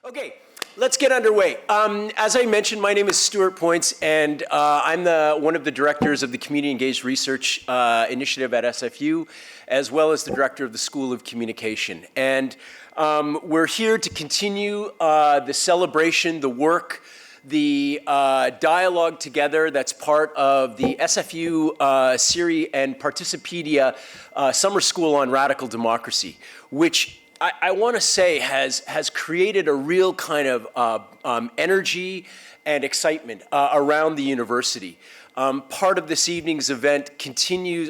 Okay, let's get underway. As I mentioned, my name is Stuart Points, and I'm one of the directors of the Community Engaged Research Initiative at SFU, as well as the director of the School of Communication. And we're here to continue the celebration, the work, the dialogue together that's part of the SFU CIRI and Participedia Summer School on Radical Democracy, which I want to say has created a real kind of energy and excitement around the university. Part of this evening's event continues,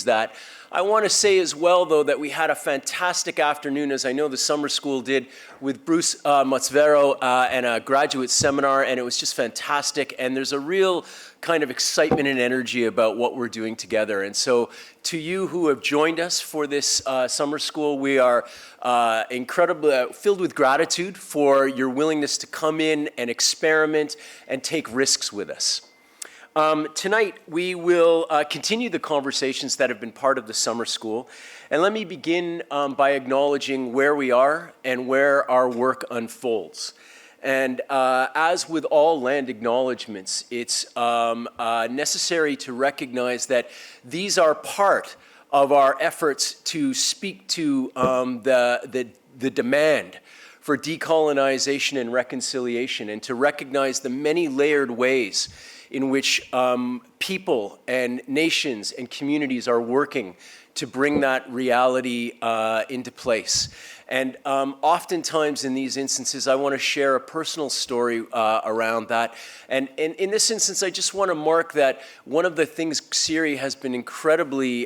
that. I want to say as well, though, that we had a fantastic afternoon, as I know the summer school did, with Bruce Motsvero and a graduate seminar, and it was just fantastic. And there's a real kind of excitement and energy about what we're doing together. And so to you who have joined us for this summer school, we are incredibly filled with gratitude for your willingness to come in and experiment and take risks with us. Tonight, we will continue the conversations that have been part of the summer school. And let me begin by acknowledging where we are and where our work unfolds. And as with all land acknowledgements, it's necessary to recognize that these are part of our efforts to speak to the demand for decolonization and reconciliation, and to recognize the many layered ways in which people and nations and communities are working to bring that reality into place. And oftentimes in these instances, I want to share a personal story around that. And in this instance, I just want to mark that one of the things CIRI has been incredibly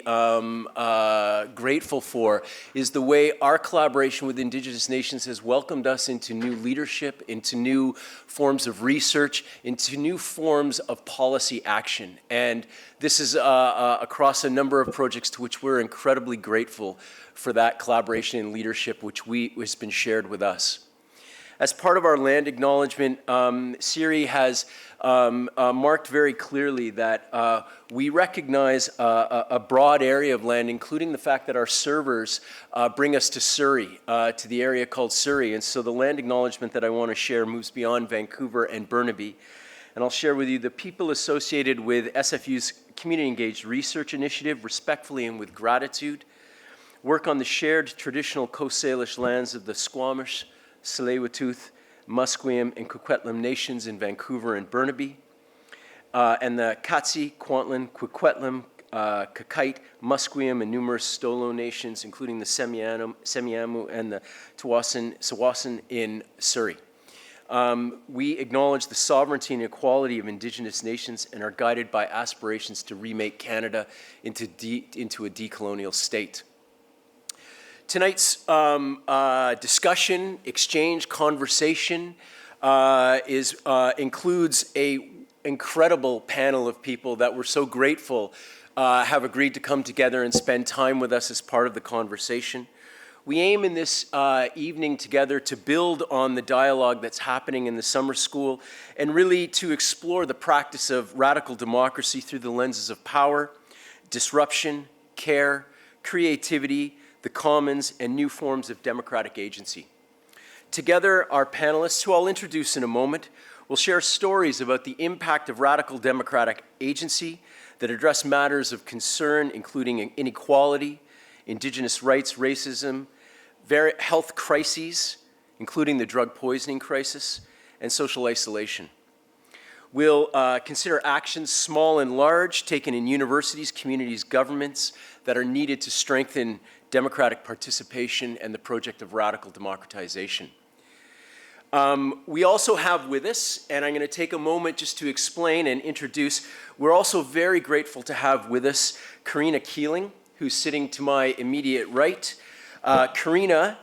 grateful for is the way our collaboration with Indigenous nations has welcomed us into new leadership, into new forms of research, into new forms of policy action. And this is across a number of projects to which we're incredibly grateful for that collaboration and leadership which has been shared with us. As part of our land acknowledgement, CIRI has marked very clearly that we recognize a broad area of land, including the fact that our servers bring us to Surrey, to the area called Surrey. And so the land acknowledgement that I want to share moves beyond Vancouver and Burnaby. And I'll share with you the people associated with SFU's Community Engaged Research Initiative, respectfully and with gratitude, work on the shared traditional Coast Salish lands of the Squamish, Tsleil-Waututh, Musqueam, and Coquitlam nations in Vancouver and Burnaby, and the Katsi, Kwantlen, Coquitlam, Kakite, Musqueam, and numerous Stolo nations, including the Semiahmoo and the Tsawwassen in Surrey. We acknowledge the sovereignty and equality of Indigenous nations and are guided by aspirations to remake Canada into a decolonial state. Tonight's discussion, exchange, conversation includes an incredible panel of people that we're so grateful have agreed to come together and spend time with us as part of the conversation. We aim in this evening together to build on the dialogue that's happening in the summer school and really to explore the practice of radical democracy through the lenses of power, disruption, care, creativity, the commons, and new forms of democratic agency. Together, our panelists, who I'll introduce in a moment, will share stories about the impact of radical democratic agency that address matters of concern, including inequality, Indigenous rights, racism, health crises, including the drug poisoning crisis, and social isolation. We'll consider actions, small and large, taken in universities, communities, governments that are needed to strengthen democratic participation and the project of radical democratization. We also have with us, and I'm going to take a moment just to explain and introduce, we're also very grateful to have with us Karina Keeling, who's sitting to my immediate right. Karina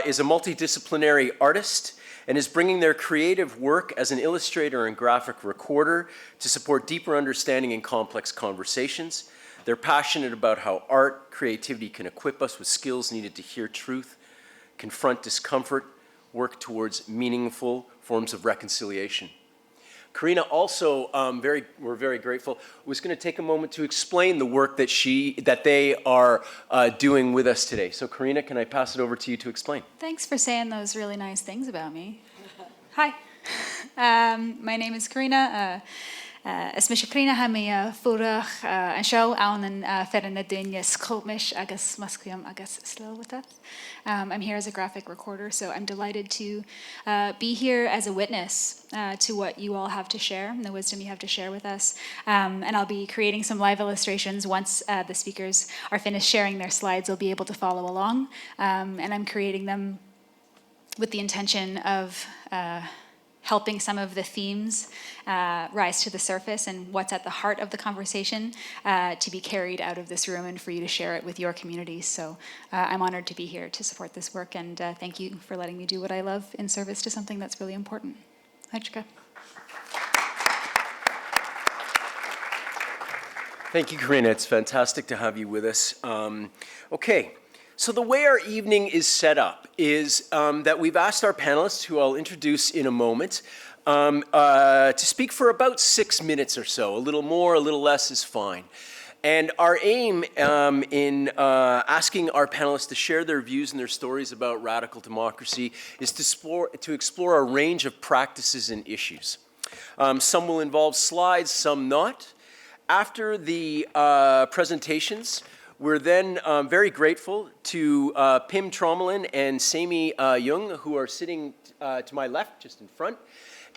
is a multidisciplinary artist and is bringing their creative work as an illustrator and graphic recorder to support deeper understanding in complex conversations. They're passionate about how art, creativity can equip us with skills needed to hear truth, confront discomfort, work towards meaningful forms of reconciliation. Karina also, we're very grateful, was going to take a moment to explain the work that they are doing with us today. So Karina, can I pass it over to you to explain? Thanks for saying those really nice things about me. Hi, my name is Karina. Is Karina ha mi fúrach an seo an ferran na duine scopmish agus muscuum agus slow with us. I'm here as a graphic recorder, so I'm delighted to be here as a witness to what you all have to share and the wisdom you have to share with us. And I'll be creating some live illustrations once the speakers are finished sharing their slides. They'll be able to follow along, and I'm creating them with the intention of helping some of the themes rise to the surface and what's at the heart of the conversation to be carried out of this room and for you to share it with your communities. So I'm honored to be here to support this work, and thank you for letting me do what I love in service to something that's really important. Hi, Chika. Thank you, Karina. It's fantastic to have you with us. Okay. So the way our evening is set up is that we've asked our panelists, who I'll introduce in a moment, to speak for about 6 minutes or so. A little more, a little less is fine. And our aim in asking our panelists to share their views and their stories about radical democracy is to explore a range of practices and issues. Some will involve slides, some not. After the presentations, we're then very grateful to Pim Tromelin and Sami Jung, who are sitting to my left, just in front.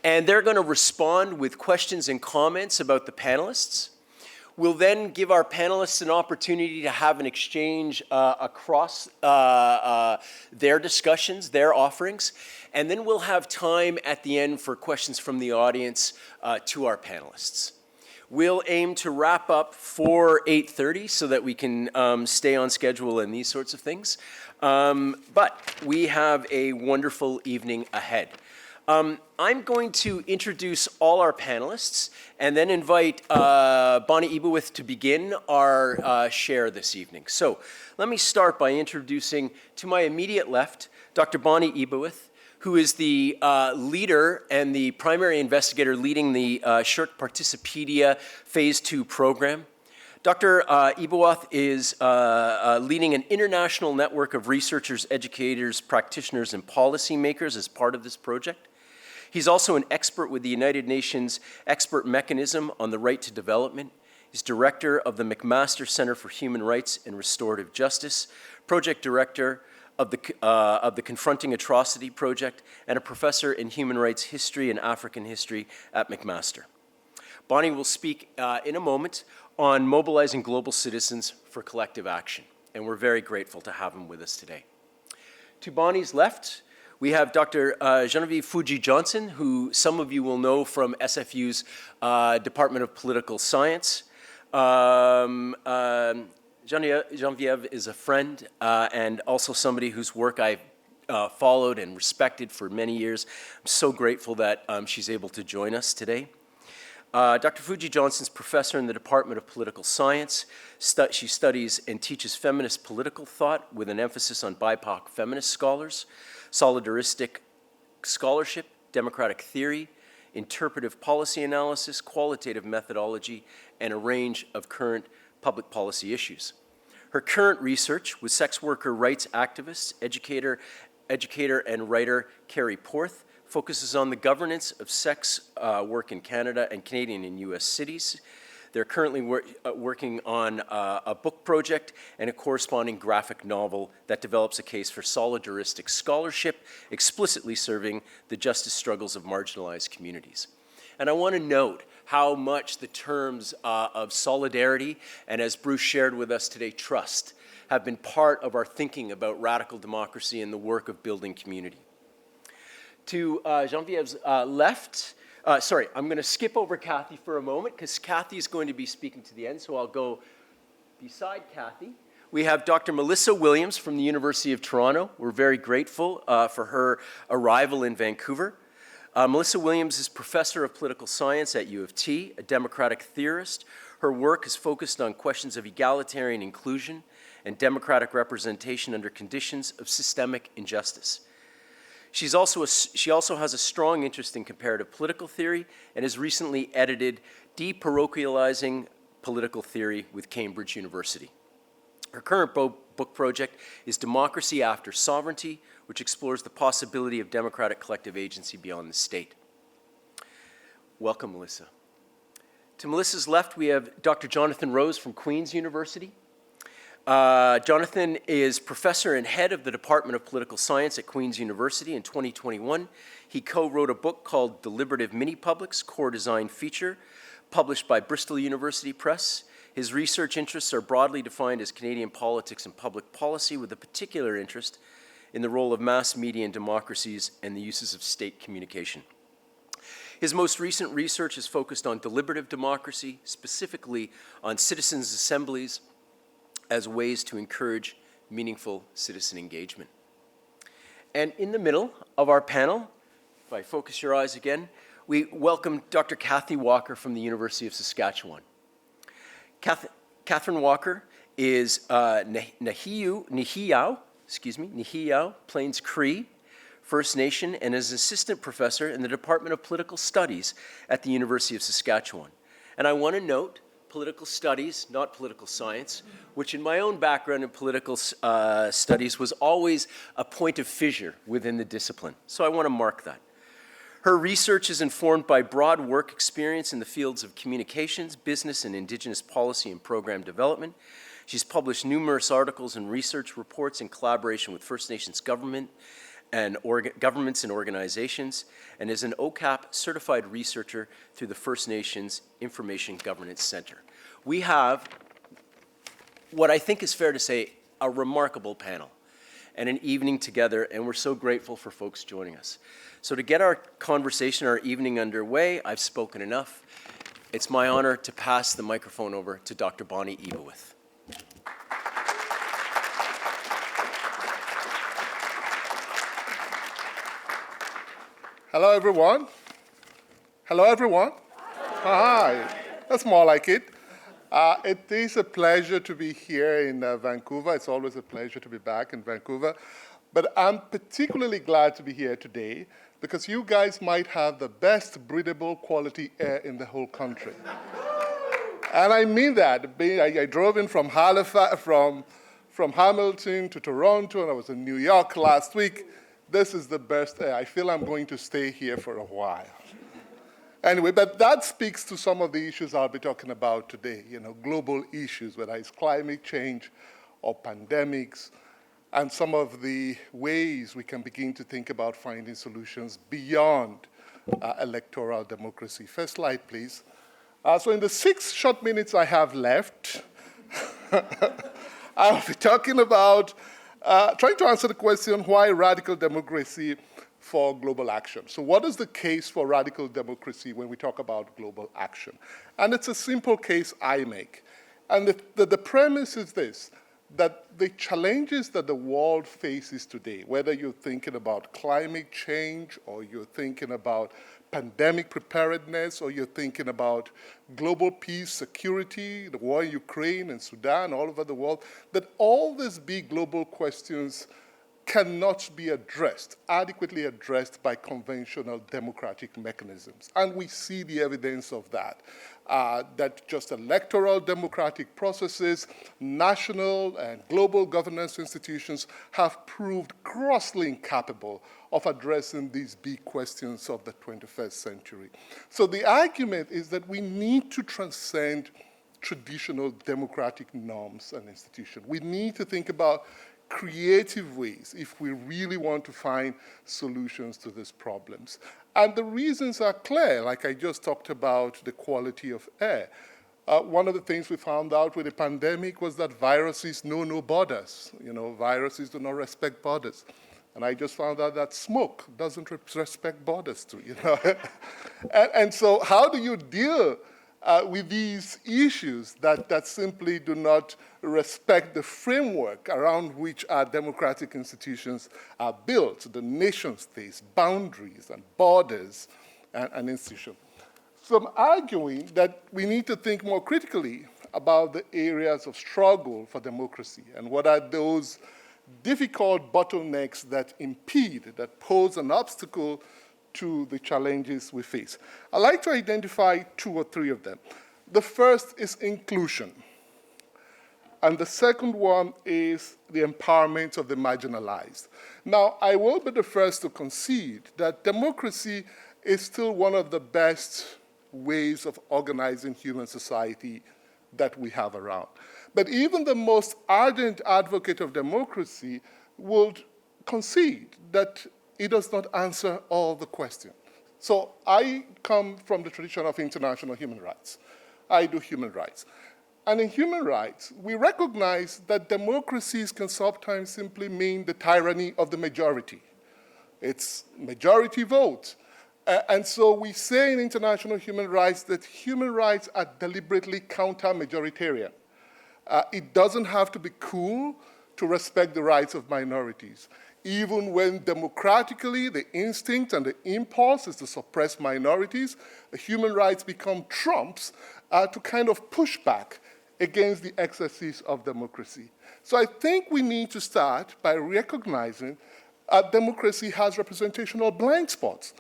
And they're going to respond with questions and comments about the panelists. We'll then give our panelists an opportunity to have an exchange across their discussions, their offerings. And then we'll have time at the end for questions from the audience to our panelists. We'll aim to wrap up for 8:30 so that we can stay on schedule and these sorts of things. But we have a wonderful evening ahead. I'm going to introduce all our panelists and then invite Bonnie Ebowith to begin our share this evening. So let me start by introducing, to my immediate left, Dr. Bonnie Ebowith, who is the leader and the primary investigator leading the SSHRC Participedia Phase 2 program. Dr. Ebowith is leading an international network of researchers, educators, practitioners, and policymakers as part of this project. He's also an expert with the United Nations Expert Mechanism on the Right to Development. He's director of the McMaster Center for Human Rights and Restorative Justice, project director of the Confronting Atrocity Project, and a professor in human rights history and African history at McMaster. Bonnie will speak in a moment on mobilizing global citizens for collective action, and we're very grateful to have him with us today. To Bonnie's left, we have Dr. Genevieve Fuji-Johnson, who some of you will know from SFU's Department of Political Science. Genevieve is a friend and also somebody whose work I've followed and respected for many years. I'm so grateful that she's able to join us today. Dr. Fuji-Johnson is professor in the Department of Political Science. She studies and teaches feminist political thought with an emphasis on BIPOC feminist scholars, solidaristic scholarship, democratic theory, interpretive policy analysis, qualitative methodology, and a range of current public policy issues. Her current research with sex worker rights activist, educator and writer Carrie Porth focuses on the governance of sex work in Canada and Canadian and U.S. cities. They're currently working on a book project and a corresponding graphic novel that develops a case for solidaristic scholarship, explicitly serving the justice struggles of marginalized communities. And I want to note how much the terms of solidarity and, as Bruce shared with us today, trust, have been part of our thinking about radical democracy and the work of building community. To Genevieve's left, I'm going to skip over Kathy for a moment because Kathy is going to be speaking to the end, so I'll go beside Kathy. We have Dr. Melissa Williams from the University of Toronto. We're very grateful for her arrival in Vancouver. Melissa Williams is professor of political science at U of T, a democratic theorist. Her work is focused on questions of egalitarian inclusion and democratic representation under conditions of systemic injustice. She also has a strong interest in comparative political theory and has recently edited Deparochializing Political Theory with Cambridge University. Her current book project is Democracy After Sovereignty, which explores the possibility of democratic collective agency beyond the state. Welcome, Melissa. To Melissa's left, we have Dr. Jonathan Rose from Queen's University. Jonathan is professor and head of the Department of Political Science at Queen's University. In 2021, he co-wrote a book called Deliberative Mini-Publics, Core Design Feature, published by Bristol University Press. His research interests are broadly defined as Canadian politics and public policy, with a particular interest in the role of mass media in democracies and the uses of state communication. His most recent research is focused on deliberative democracy, specifically on citizens' assemblies as ways to encourage meaningful citizen engagement. And in the middle of our panel, if I focus your eyes again, we welcome Dr. Kathy Walker from the University of Saskatchewan. Catherine Walker is Nehiyaw Plains Cree First Nation and is assistant professor in the Department of Political Studies at the University of Saskatchewan. And I want to note political studies, not political science, which in my own background in political studies was always a point of fissure within the discipline. So I want to mark that. Her research is informed by broad work experience in the fields of communications, business, and Indigenous policy and program development. She's published numerous articles and research reports in collaboration with First Nations governments and organizations, and is an OCAP certified researcher through the First Nations Information Governance Center. We have, what I think is fair to say, a remarkable panel and an evening together, and we're so grateful for folks joining us. So to get our conversation, our evening underway, I've spoken enough. It's my honor to pass the microphone over to Dr. Bonnie Ebowith. Hello, everyone. Hello, everyone. Hi. That's more like it. It is a pleasure to be here in Vancouver. It's always a pleasure to be back in Vancouver. But I'm particularly glad to be here today because you guys might have the best breathable quality air in the whole country. And I mean that. I drove in from Halifax, from Hamilton to Toronto, and I was in New York last week. This is the best air. I feel I'm going to stay here for a while. Anyway, but that speaks to some of the issues I'll be talking about today, global issues, whether it's climate change or pandemics, and some of the ways we can begin to think about finding solutions beyond electoral democracy. First slide, please. So in the 6 short minutes I have left, I'll be talking about trying to answer the question, why radical democracy for global action? So what is the case for radical democracy when we talk about global action? And it's a simple case I make. And the premise is this, that the challenges that the world faces today, whether you're thinking about climate change or you're thinking about pandemic preparedness or you're thinking about global peace, security, the war in Ukraine and Sudan, all over the world, that all these big global questions cannot be adequately addressed by conventional democratic mechanisms. And we see the evidence of that. That just electoral democratic processes, national and global governance institutions have proved grossly incapable of addressing these big questions of the 21st century. So the argument is that we need to transcend traditional democratic norms and institutions. We need to think about creative ways if we really want to find solutions to these problems. And the reasons are clear, like I just talked about the quality of air. One of the things we found out with the pandemic was that viruses know no borders. Viruses do not respect borders. And I just found out that smoke doesn't respect borders too, and so how do you deal with these issues that simply do not respect the framework around which our democratic institutions are built, the nation states, boundaries and borders and institutions? So I'm arguing that we need to think more critically about the areas of struggle for democracy and what are those difficult bottlenecks that impede, that pose an obstacle to the challenges we face. I'd like to identify 2 or 3 of them. The first is inclusion. And the second one is the empowerment of the marginalized. Now, I will be the first to concede that democracy is still one of the best ways of organizing human society that we have around. But even the most ardent advocate of democracy would concede that it does not answer all the questions. So I come from the tradition of international human rights. I do human rights. And in human rights, we recognize that democracies can sometimes simply mean the tyranny of the majority. It's majority vote. And so we say in international human rights that human rights are deliberately counter-majoritarian. It doesn't have to be cool to respect the rights of minorities. Even when democratically the instinct and the impulse is to suppress minorities, the human rights become trumps to kind of push back against the excesses of democracy. So I think we need to start by recognizing democracy has representational blind spots.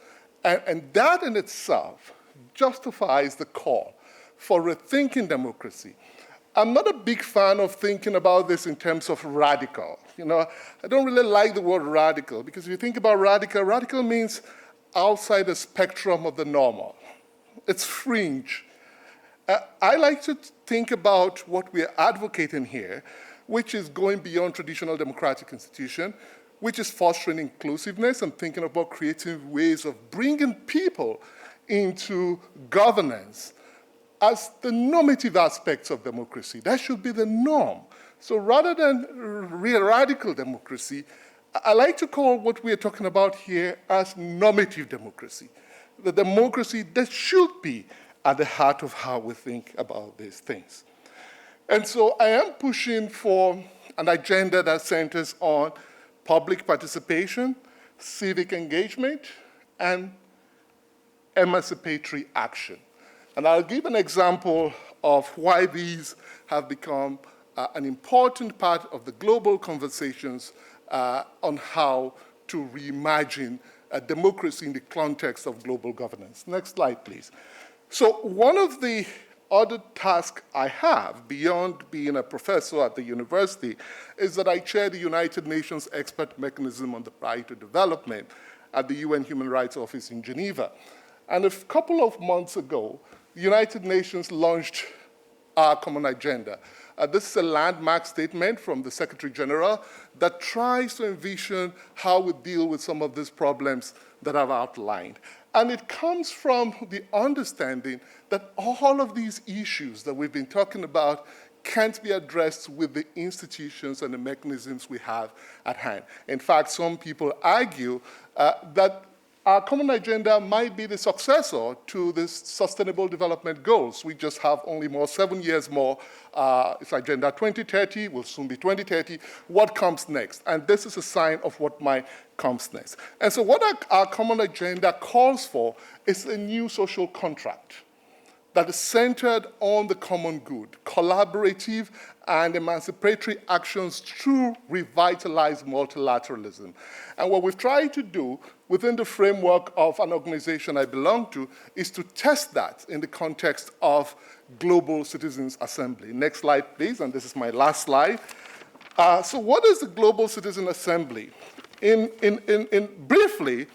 And that in itself justifies the call for rethinking democracy. I'm not a big fan of thinking about this in terms of radical. You know, I don't really like the word radical, because if you think about radical, radical means outside the spectrum of the normal. It's fringe. I like to think about what we're advocating here, which is going beyond traditional democratic institutions, which is fostering inclusiveness and thinking about creative ways of bringing people into governance as the normative aspects of democracy. That should be the norm. So rather than real radical democracy, I like to call what we're talking about here as normative democracy, the democracy that should be at the heart of how we think about these things. And so I am pushing for an agenda that centers on public participation, civic engagement, and emancipatory action. And I'll give an example of why these have become an important part of the global conversations on how to reimagine democracy in the context of global governance. Next slide, please. So one of the other tasks I have, beyond being a professor at the university, is that I chair the United Nations Expert Mechanism on the Right to Development at the UN Human Rights Office in Geneva. And a couple of months ago, the United Nations launched our common agenda. This is a landmark statement from the Secretary General that tries to envision how we deal with some of these problems that I've outlined. And it comes from the understanding that all of these issues that we've been talking about can't be addressed with the institutions and the mechanisms we have at hand. In fact, some people argue that our common agenda might be the successor to the Sustainable Development Goals. We just have only 7 years more. It's Agenda 2030, will soon be 2030. What comes next? And this is a sign of what might comes next. And so what our common agenda calls for is a new social contract that is centered on the common good, collaborative and emancipatory actions through revitalized multilateralism. And what we've tried to do within the framework of an organization I belong to is to test that in the context of Global Citizens Assembly. Next slide, please, and this is my last slide. So what is the Global Citizen Assembly? Briefly,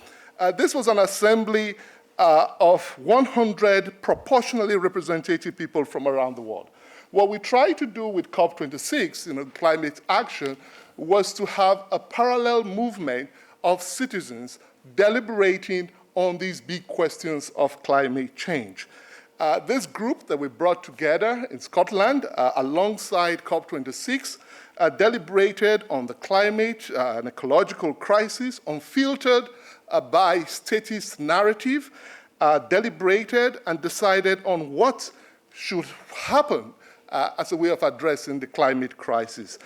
this was an assembly of 100 proportionally representative people from around the world. What we tried to do with COP26, climate action, was to have a parallel movement of citizens deliberating on these big questions of climate change. This group that we brought together in Scotland alongside COP26 deliberated on the climate and ecological crisis, unfiltered by statist narrative, deliberated and decided on what should happen as a way of addressing the climate crisis.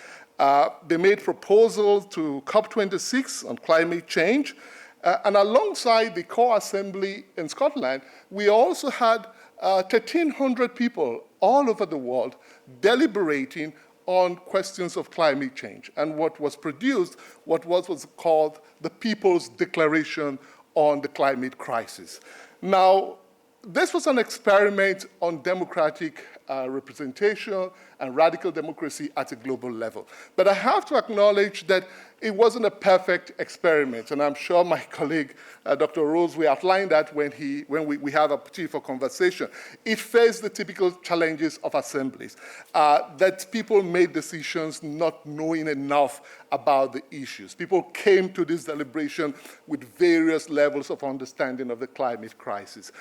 They made proposals to COP26 on climate change, and alongside the core assembly in Scotland, we also had 1,300 people all over the world deliberating on questions of climate change. And what was produced, what was called the People's Declaration on the Climate Crisis. Now, this was an experiment on democratic representation and radical democracy at a global level. But I have to acknowledge that it wasn't a perfect experiment, and I'm sure my colleague, Dr. Rose, will outline that when we have a opportunity for conversation. It faced the typical challenges of assemblies, that people made decisions not knowing enough about the issues. People came to this deliberation with various levels of understanding of the climate crisis.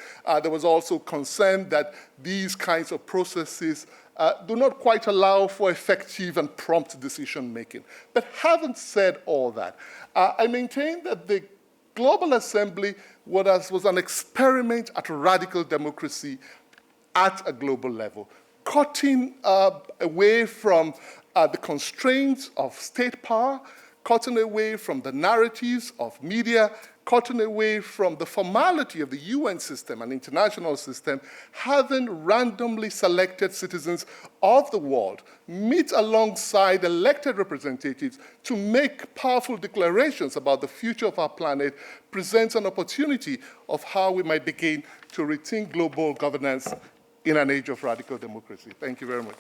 There was also concern that these kinds of processes do not quite allow for effective and prompt decision-making. But having said all that, I maintain that the Global Assembly was an experiment at radical democracy at a global level, cutting away from the constraints of state power, cutting away from the narratives of media, cutting away from the formality of the UN system and international system, having randomly selected citizens of the world meet alongside elected representatives to make powerful declarations about the future of our planet presents an opportunity of how we might begin to rethink global governance in an age of radical democracy. Thank you very much.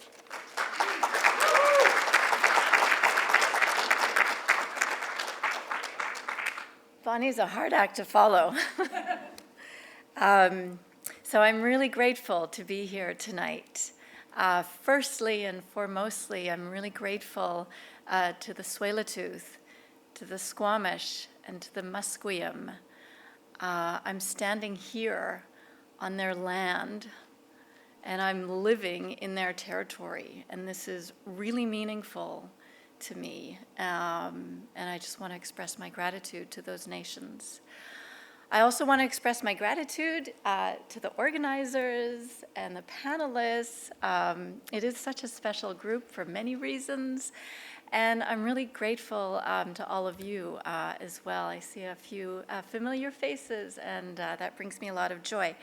Bonnie's a hard act to follow. So I'm really grateful to be here tonight. Firstly and foremostly, I'm really grateful to the Tsleil-Waututh, to the Squamish, and to the Musqueam. I'm standing here on their land, and I'm living in their territory, and this is really meaningful to me, and I just want to express my gratitude to those nations. I also want to express my gratitude to the organizers and the panelists. It is such a special group for many reasons, and I'm really grateful to all of you as well. I see a few familiar faces, and that brings me a lot of joy.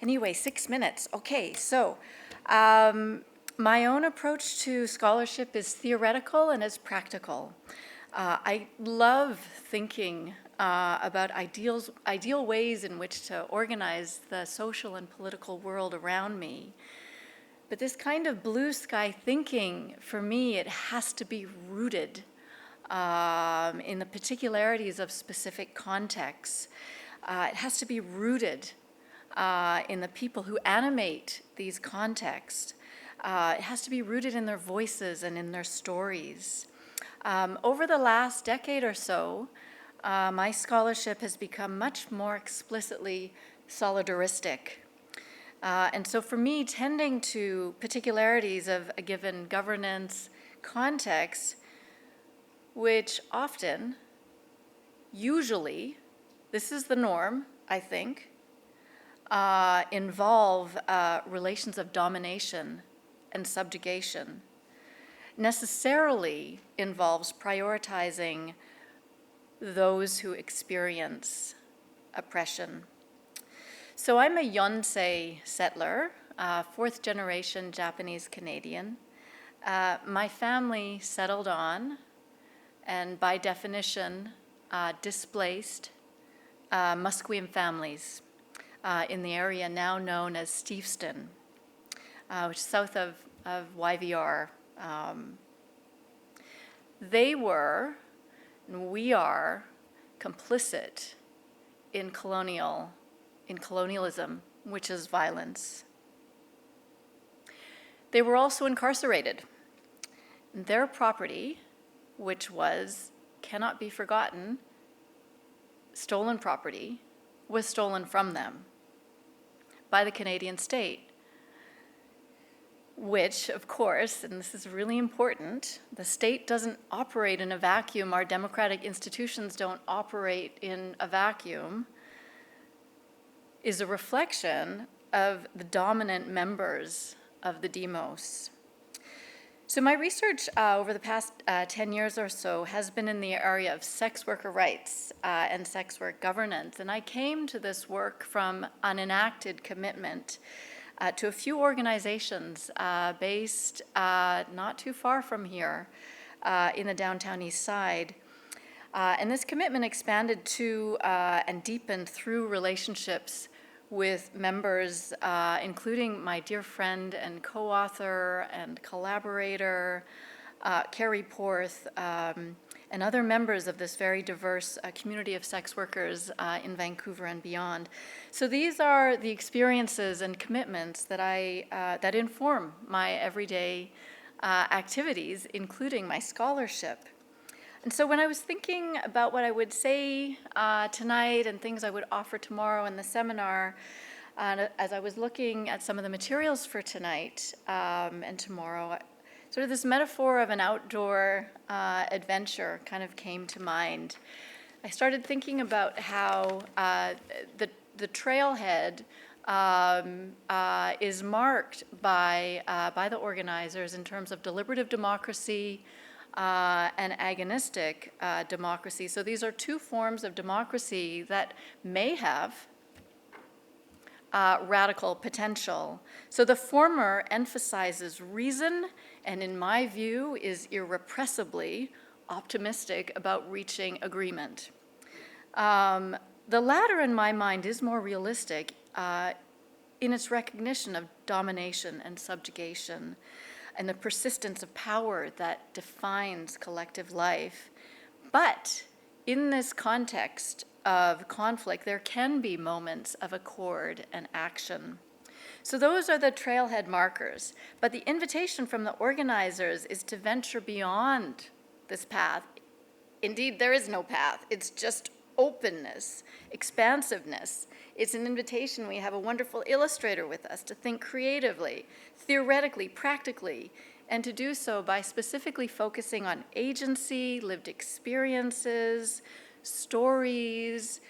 Anyway, 6 minutes. Okay, so my own approach to scholarship is theoretical and is practical. I love thinking about ideal ways in which to organize the social and political world around me. But this kind of blue sky thinking, for me, it has to be rooted in the particularities of specific contexts. It has to be rooted in the people who animate these contexts. It has to be rooted in their voices and in their stories. Over the last decade or so, my scholarship has become much more explicitly solidaristic. And so for me, tending to particularities of a given governance context, which often, usually, this is the norm, I think, involve relations of domination and subjugation, necessarily involves prioritizing those who experience oppression. So I'm a Yonsei settler, fourth generation Japanese Canadian. My family settled on, and by definition, displaced Musqueam families in the area now known as Steveston, which is south of YVR. They were, and we are, complicit in colonialism, which is violence. They were also incarcerated. Their property, which was, cannot be forgotten, stolen property, was stolen from them by the Canadian state, which, of course, and this is really important, the state doesn't operate in a vacuum. Our democratic institutions don't operate in a vacuum, is a reflection of the dominant members of the demos. So my research over the past 10 years or so has been in the area of sex worker rights and sex work governance. And I came to this work from an enacted commitment to a few organizations based not too far from here in the downtown east side. And this commitment expanded to and deepened through relationships with members, including my dear friend and co-author and collaborator, Carrie Porth, and other members of this very diverse community of sex workers in Vancouver and beyond. So these are the experiences and commitments that that inform my everyday activities, including my scholarship. And so when I was thinking about what I would say tonight and things I would offer tomorrow in the seminar, as I was looking at some of the materials for tonight and tomorrow, sort of this metaphor of an outdoor adventure kind of came to mind. I started thinking about how the trailhead is marked by the organizers in terms of deliberative democracy and agonistic democracy. So these are two forms of democracy that may have radical potential. So the former emphasizes reason and, in my view, is irrepressibly optimistic about reaching agreement. The latter, in my mind, is more realistic in its recognition of domination and subjugation and the persistence of power that defines collective life. But in this context of conflict, there can be moments of accord and action. So those are the trailhead markers. But the invitation from the organizers is to venture beyond this path. Indeed, there is no path. It's just openness, expansiveness. It's an invitation. We have a wonderful illustrator with us to think creatively, theoretically, practically, and to do so by specifically focusing on agency, lived experiences, stories,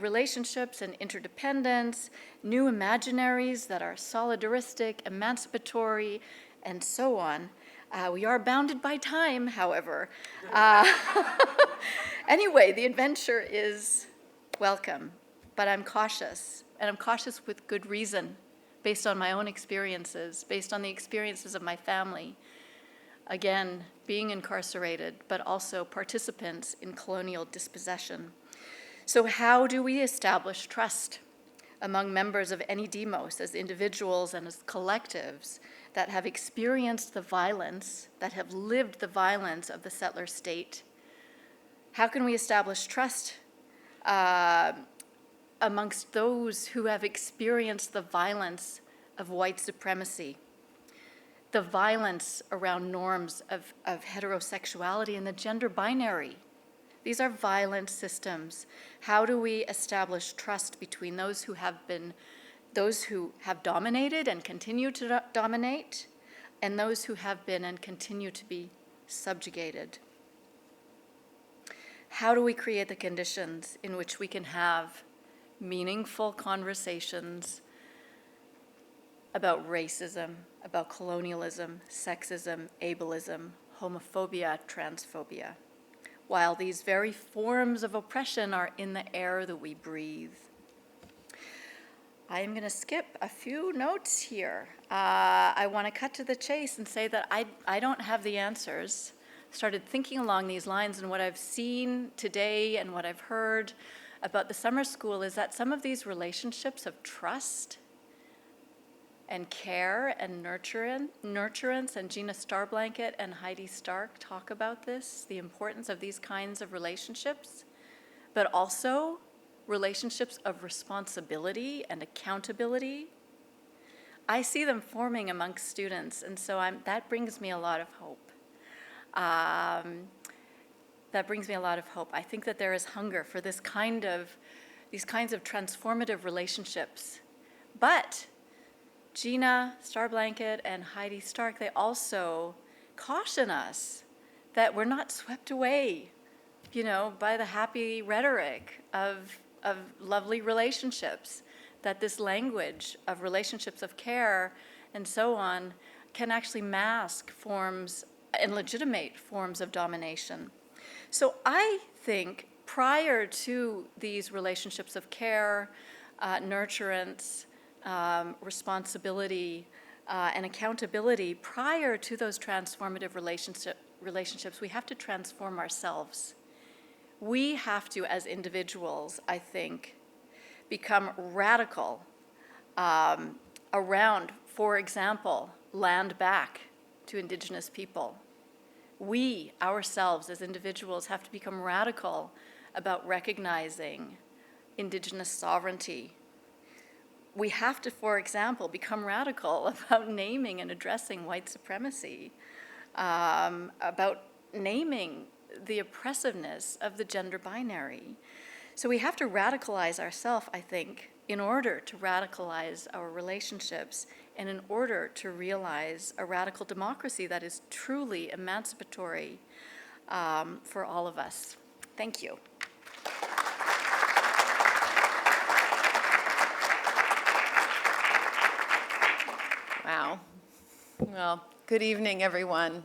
relationships and interdependence, new imaginaries that are solidaristic, emancipatory, and so on. We are bounded by time, however. Anyway, the adventure is welcome, but I'm cautious, and I'm cautious with good reason, based on my own experiences, based on the experiences of my family. Again, being incarcerated, but also participants in colonial dispossession. So how do we establish trust among members of any demos as individuals and as collectives that have experienced the violence, that have lived the violence of the settler state? How can we establish trust amongst those who have experienced the violence of white supremacy, the violence around norms of heterosexuality and the gender binary? These are violent systems. How do we establish trust between those who have dominated and continue to dominate, and those who have been and continue to be subjugated? How do we create the conditions in which we can have meaningful conversations about racism, about colonialism, sexism, ableism, homophobia, transphobia, while these very forms of oppression are in the air that we breathe? I am going to skip a few notes here. I want to cut to the chase and say that I don't have the answers. Started thinking along these lines, and what I've seen today and what I've heard about the summer school is that some of these relationships of trust and care and nurturance, and Gina Starblanket and Heidi Stark talk about this, the importance of these kinds of relationships, but also relationships of responsibility and accountability. I see them forming amongst students, and so that brings me a lot of hope. That brings me a lot of hope. I think that there is hunger for these kinds of transformative relationships. But Gina Starblanket and Heidi Stark, they also caution us that we're not swept away, by the happy rhetoric of lovely relationships, that this language of relationships of care and so on can actually mask forms and legitimate forms of domination. So I think prior to these relationships of care, nurturance, responsibility, and accountability, prior to those transformative relationships, we have to transform ourselves. We have to, as individuals, I think, become radical around, for example, land back to Indigenous people. We, ourselves, as individuals, have to become radical about recognizing Indigenous sovereignty. We have to, for example, become radical about naming and addressing white supremacy, about naming the oppressiveness of the gender binary. So we have to radicalize ourselves, I think, in order to radicalize our relationships and in order to realize a radical democracy that is truly emancipatory for all of us. Thank you. Wow. Well, good evening, everyone.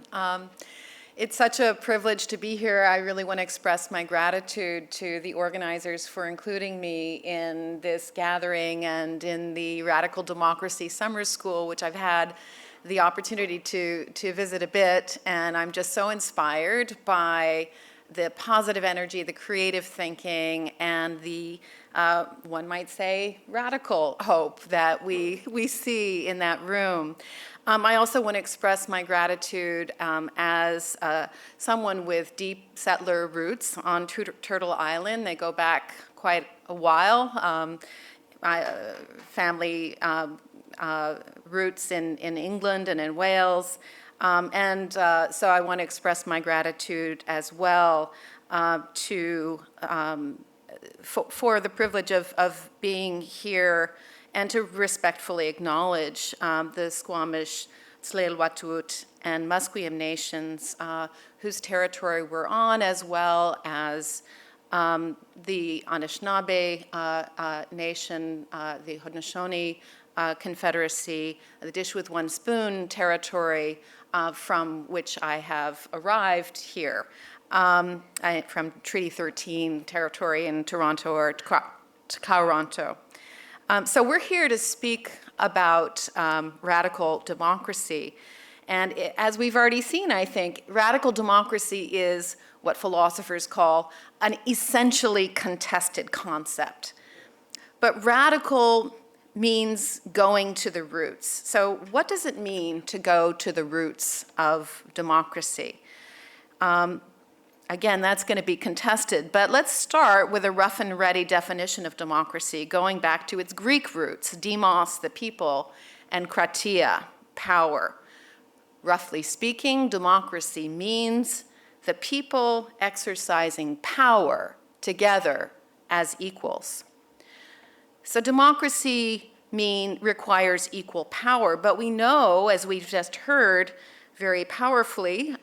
It's such a privilege to be here. I really want to express my gratitude to the organizers for including me in this gathering and in the Radical Democracy Summer School, which I've had the opportunity to visit a bit. And I'm just so inspired by the positive energy, the creative thinking, and the, one might say, radical hope that we see in that room. I also want to express my gratitude as someone with deep settler roots on Turtle Island. They go back quite a while. My family roots in England and in Wales. So I want to express my gratitude as well for the privilege of being here and to respectfully acknowledge the Squamish, Tsleil-Waututh, and Musqueam nations whose territory we're on, as well as the Anishinaabe nation, the Haudenosaunee Confederacy, the Dish with One Spoon territory from which I have arrived here, from Treaty 13 territory in Toronto or Toronto. So we're here to speak about radical democracy. And as we've already seen, I think, radical democracy is what philosophers call an essentially contested concept. But radical means going to the roots. So what does it mean to go to the roots of democracy? Again, that's going to be contested, but let's start with a rough and ready definition of democracy, going back to its Greek roots, demos, the people, and kratia, power. Roughly speaking, democracy means the people exercising power together as equals. So democracy requires equal power, but we know, as we've just heard very powerfully,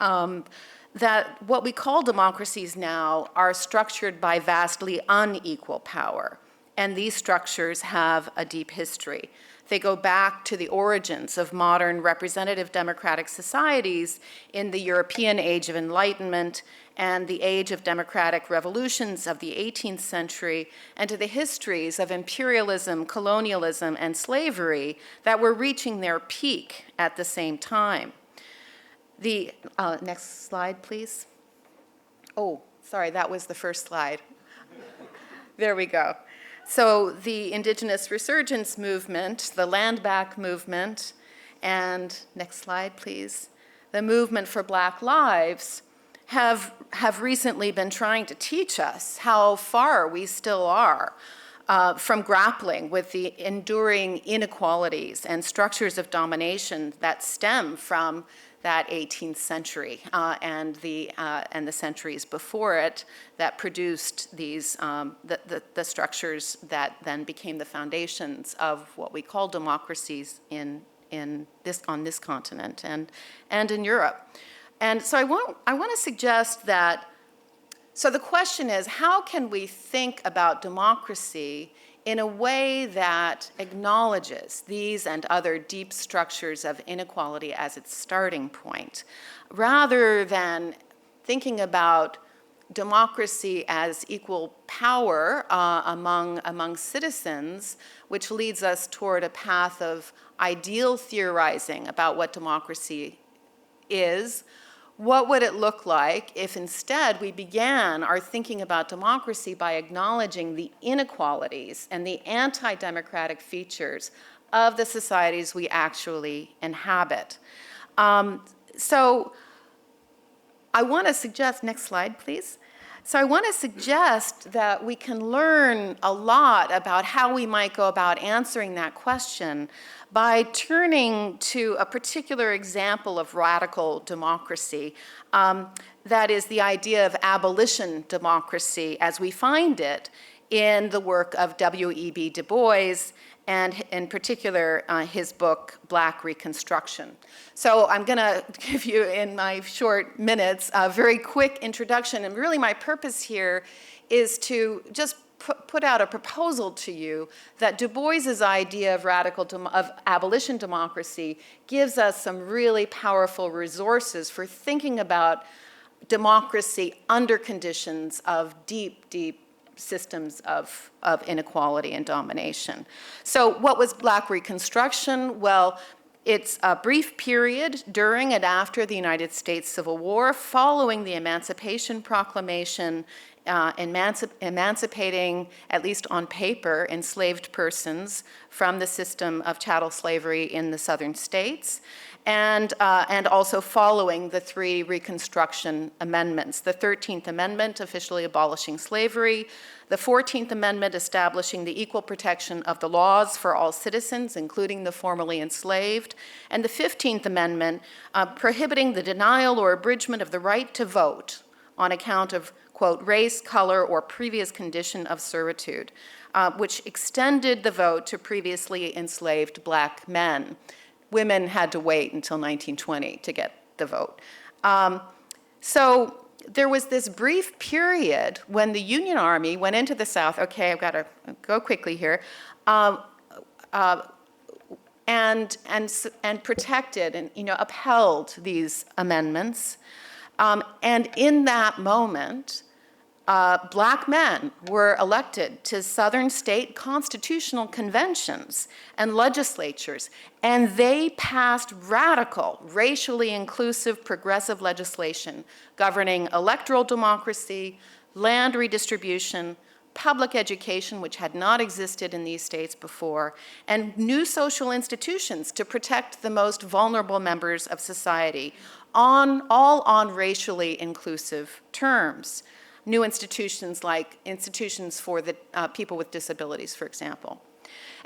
that what we call democracies now are structured by vastly unequal power. And these structures have a deep history. They go back to the origins of modern representative democratic societies in the European Age of Enlightenment and the age of democratic revolutions of the 18th century, and to the histories of imperialism, colonialism, and slavery that were reaching their peak at the same time. The next slide, please. Oh, sorry, that was the first slide. There we go. So the Indigenous resurgence movement, the land back movement, and next slide, please, the movement for Black lives have recently been trying to teach us how far we still are from grappling with the enduring inequalities and structures of domination that stem from that 18th century and the centuries before it that produced these the structures that then became the foundations of what we call democracies on this continent and in Europe. And so I want to suggest that. So the question is, how can we think about democracy in a way that acknowledges these and other deep structures of inequality as its starting point, rather than thinking about democracy as equal power among citizens, which leads us toward a path of ideal theorizing about what democracy is. What would it look like if instead we began our thinking about democracy by acknowledging the inequalities and the anti-democratic features of the societies we actually inhabit? So I want to suggest, next slide, please. So I want to suggest that we can learn a lot about how we might go about answering that question by turning to a particular example of radical democracy. That is the idea of abolition democracy as we find it in the work of W.E.B. Du Bois, and in particular, his book, Black Reconstruction. So I'm going to give you, in my short minutes, a very quick introduction. And really my purpose here is to just put out a proposal to you that Du Bois's idea of abolition democracy gives us some really powerful resources for thinking about democracy under conditions of deep, deep systems of inequality and domination. So what was Black Reconstruction? Well, it's a brief period during and after the United States Civil War, following the Emancipation Proclamation, emancipating, at least on paper, enslaved persons from the system of chattel slavery in the southern states, and also following the 3 Reconstruction amendments. The 13th Amendment officially abolishing slavery, the 14th Amendment establishing the equal protection of the laws for all citizens, including the formerly enslaved, and the 15th Amendment prohibiting the denial or abridgment of the right to vote on account of, quote, race, color, or previous condition of servitude, which extended the vote to previously enslaved Black men. Women had to wait until 1920 to get the vote. So there was this brief period when the Union Army went into the South. Okay, I've got to go quickly here. And protected and upheld these amendments. And in that moment, Black men were elected to Southern state constitutional conventions and legislatures, and they passed radical, racially inclusive, progressive legislation governing electoral democracy, land redistribution, public education, which had not existed in these states before, and new social institutions to protect the most vulnerable members of society, all on racially inclusive terms. New institutions like institutions for the people with disabilities, for example.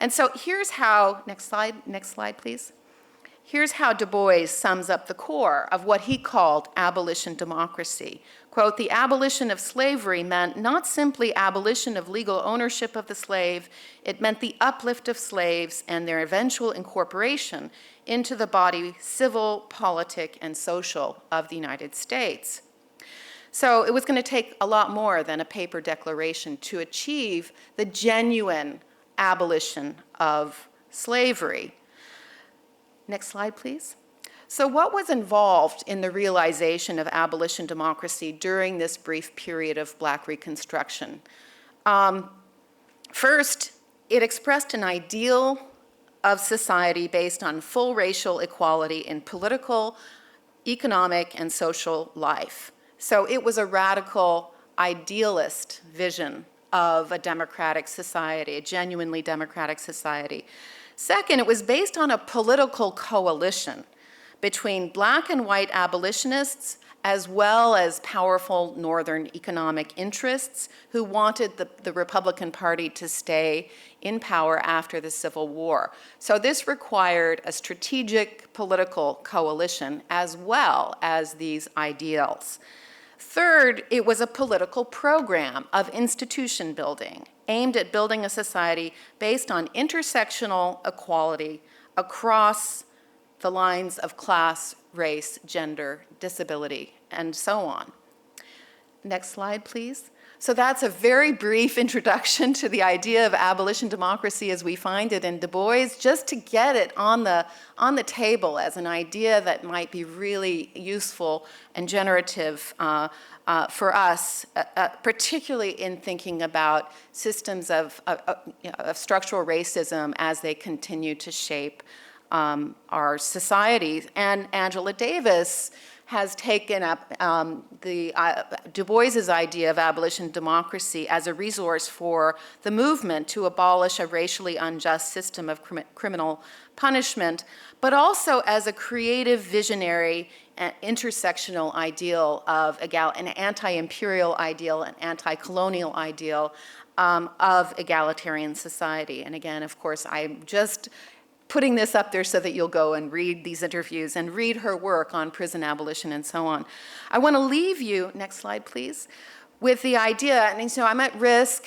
And so here's how, next slide, please. Here's how Du Bois sums up the core of what he called abolition democracy. Quote, the abolition of slavery meant not simply abolition of legal ownership of the slave, it meant the uplift of slaves and their eventual incorporation into the body civil, politic, and social of the United States. So it was going to take a lot more than a paper declaration to achieve the genuine abolition of slavery. Next slide, please. So what was involved in the realization of abolition democracy during this brief period of Black Reconstruction? First, it expressed an ideal of society based on full racial equality in political, economic, and social life. So it was a radical idealist vision of a democratic society, a genuinely democratic society. Second, it was based on a political coalition between Black and white abolitionists as well as powerful Northern economic interests who wanted the Republican Party to stay in power after the Civil War. So this required a strategic political coalition as well as these ideals. Third, it was a political program of institution building aimed at building a society based on intersectional equality across the lines of class, race, gender, disability, and so on. Next slide, please. So that's a very brief introduction to the idea of abolition democracy as we find it in Du Bois, just to get it on the table as an idea that might be really useful and generative for us, particularly in thinking about systems of structural racism as they continue to shape our societies. And Angela Davis has taken up Du Bois's idea of abolition democracy as a resource for the movement to abolish a racially unjust system of criminal punishment, but also as a creative, visionary, and intersectional ideal of an anti-imperial ideal, an anti-colonial ideal of egalitarian society. And again, of course, I'm just putting this up there so that you'll go and read these interviews and read her work on prison abolition and so on. I want to leave you, next slide please, with the idea, and so I'm at risk,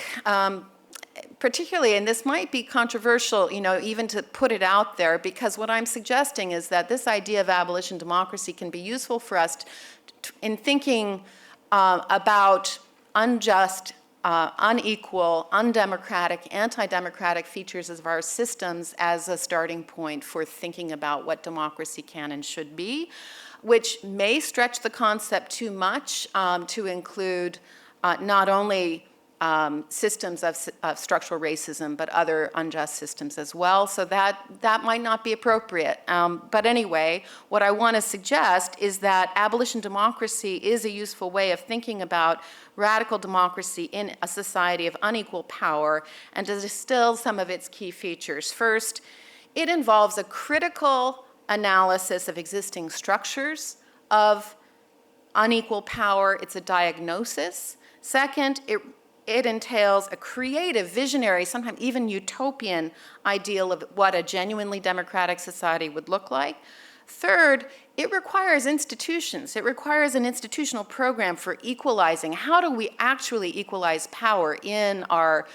particularly, and this might be controversial, even to put it out there, because what I'm suggesting is that this idea of abolition democracy can be useful for us in thinking about unjust, unequal, undemocratic, anti-democratic features of our systems as a starting point for thinking about what democracy can and should be, which may stretch the concept too much to include not only systems of structural racism, but other unjust systems as well. So that might not be appropriate. But anyway, what I want to suggest is that abolition democracy is a useful way of thinking about radical democracy in a society of unequal power, and to distill some of its key features. First, it involves a critical analysis of existing structures of unequal power. It's a diagnosis. Second, it entails a creative, visionary, sometimes even utopian ideal of what a genuinely democratic society would look like. Third, it requires institutions. It requires an institutional program for equalizing. How do we actually equalize power in our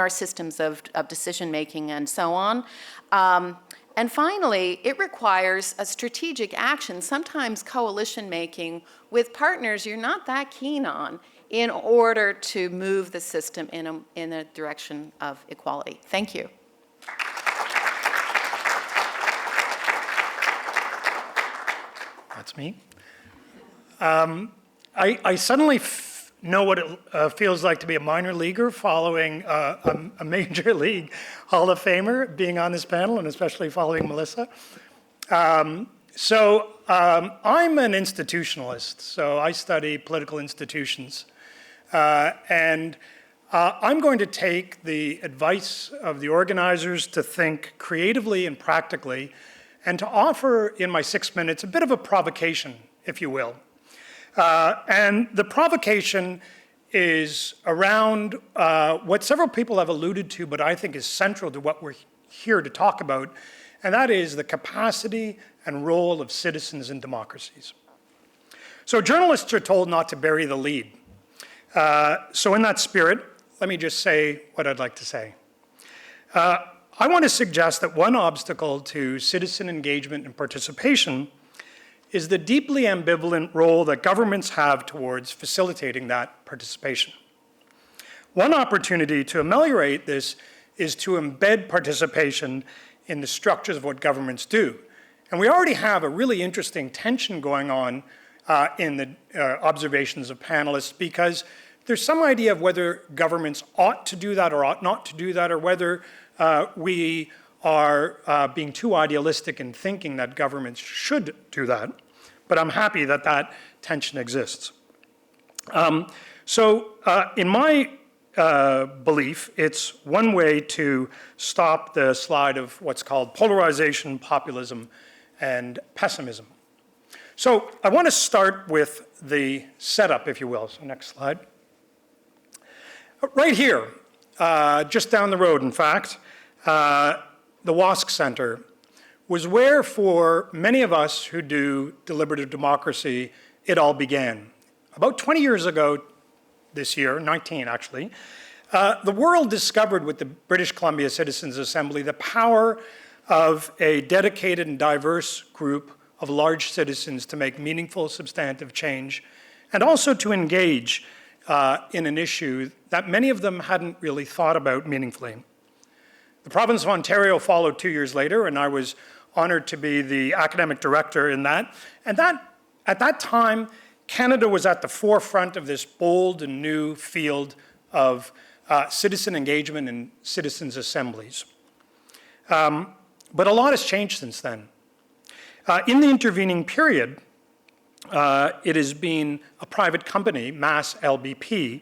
systems of decision-making and so on? And finally, it requires a strategic action, sometimes coalition-making with partners you're not that keen on, in order to move the system in a direction of equality. Thank you. That's me. I suddenly know what it feels like to be a minor leaguer following a major league Hall of Famer being on this panel, and especially following Melissa. I'm an institutionalist, so I study political institutions. And I'm going to take the advice of the organizers to think creatively and practically, and to offer in my 6 minutes a bit of a provocation, if you will. And the provocation is around what several people have alluded to, but I think is central to what we're here to talk about, and that is the capacity and role of citizens in democracies. So journalists are told not to bury the lead. So in that spirit, let me just say what I'd like to say. I want to suggest that one obstacle to citizen engagement and participation is the deeply ambivalent role that governments have towards facilitating that participation. One opportunity to ameliorate this is to embed participation in the structures of what governments do. And we already have a really interesting tension going on in the observations of panelists, because there's some idea of whether governments ought to do that or ought not to do that, or whether we are being too idealistic in thinking that governments should do that. But I'm happy that that tension exists. In my belief, it's one way to stop the slide of what's called polarization, populism, and pessimism. So I want to start with the setup, if you will. So next slide. Right here, just down the road, in fact, the WASC Center was where, for many of us who do deliberative democracy, it all began. About 20 years ago this year, 19 actually, the world discovered with the British Columbia Citizens Assembly the power of a dedicated and diverse group of large citizens to make meaningful, substantive change, and also to engage in an issue that many of them hadn't really thought about meaningfully. The province of Ontario followed 2 years later, and I was honored to be the academic director in that. And at that time, Canada was at the forefront of this bold and new field of citizen engagement and citizens' assemblies. But a lot has changed since then. In the intervening period, it has been a private company, Mass LBP,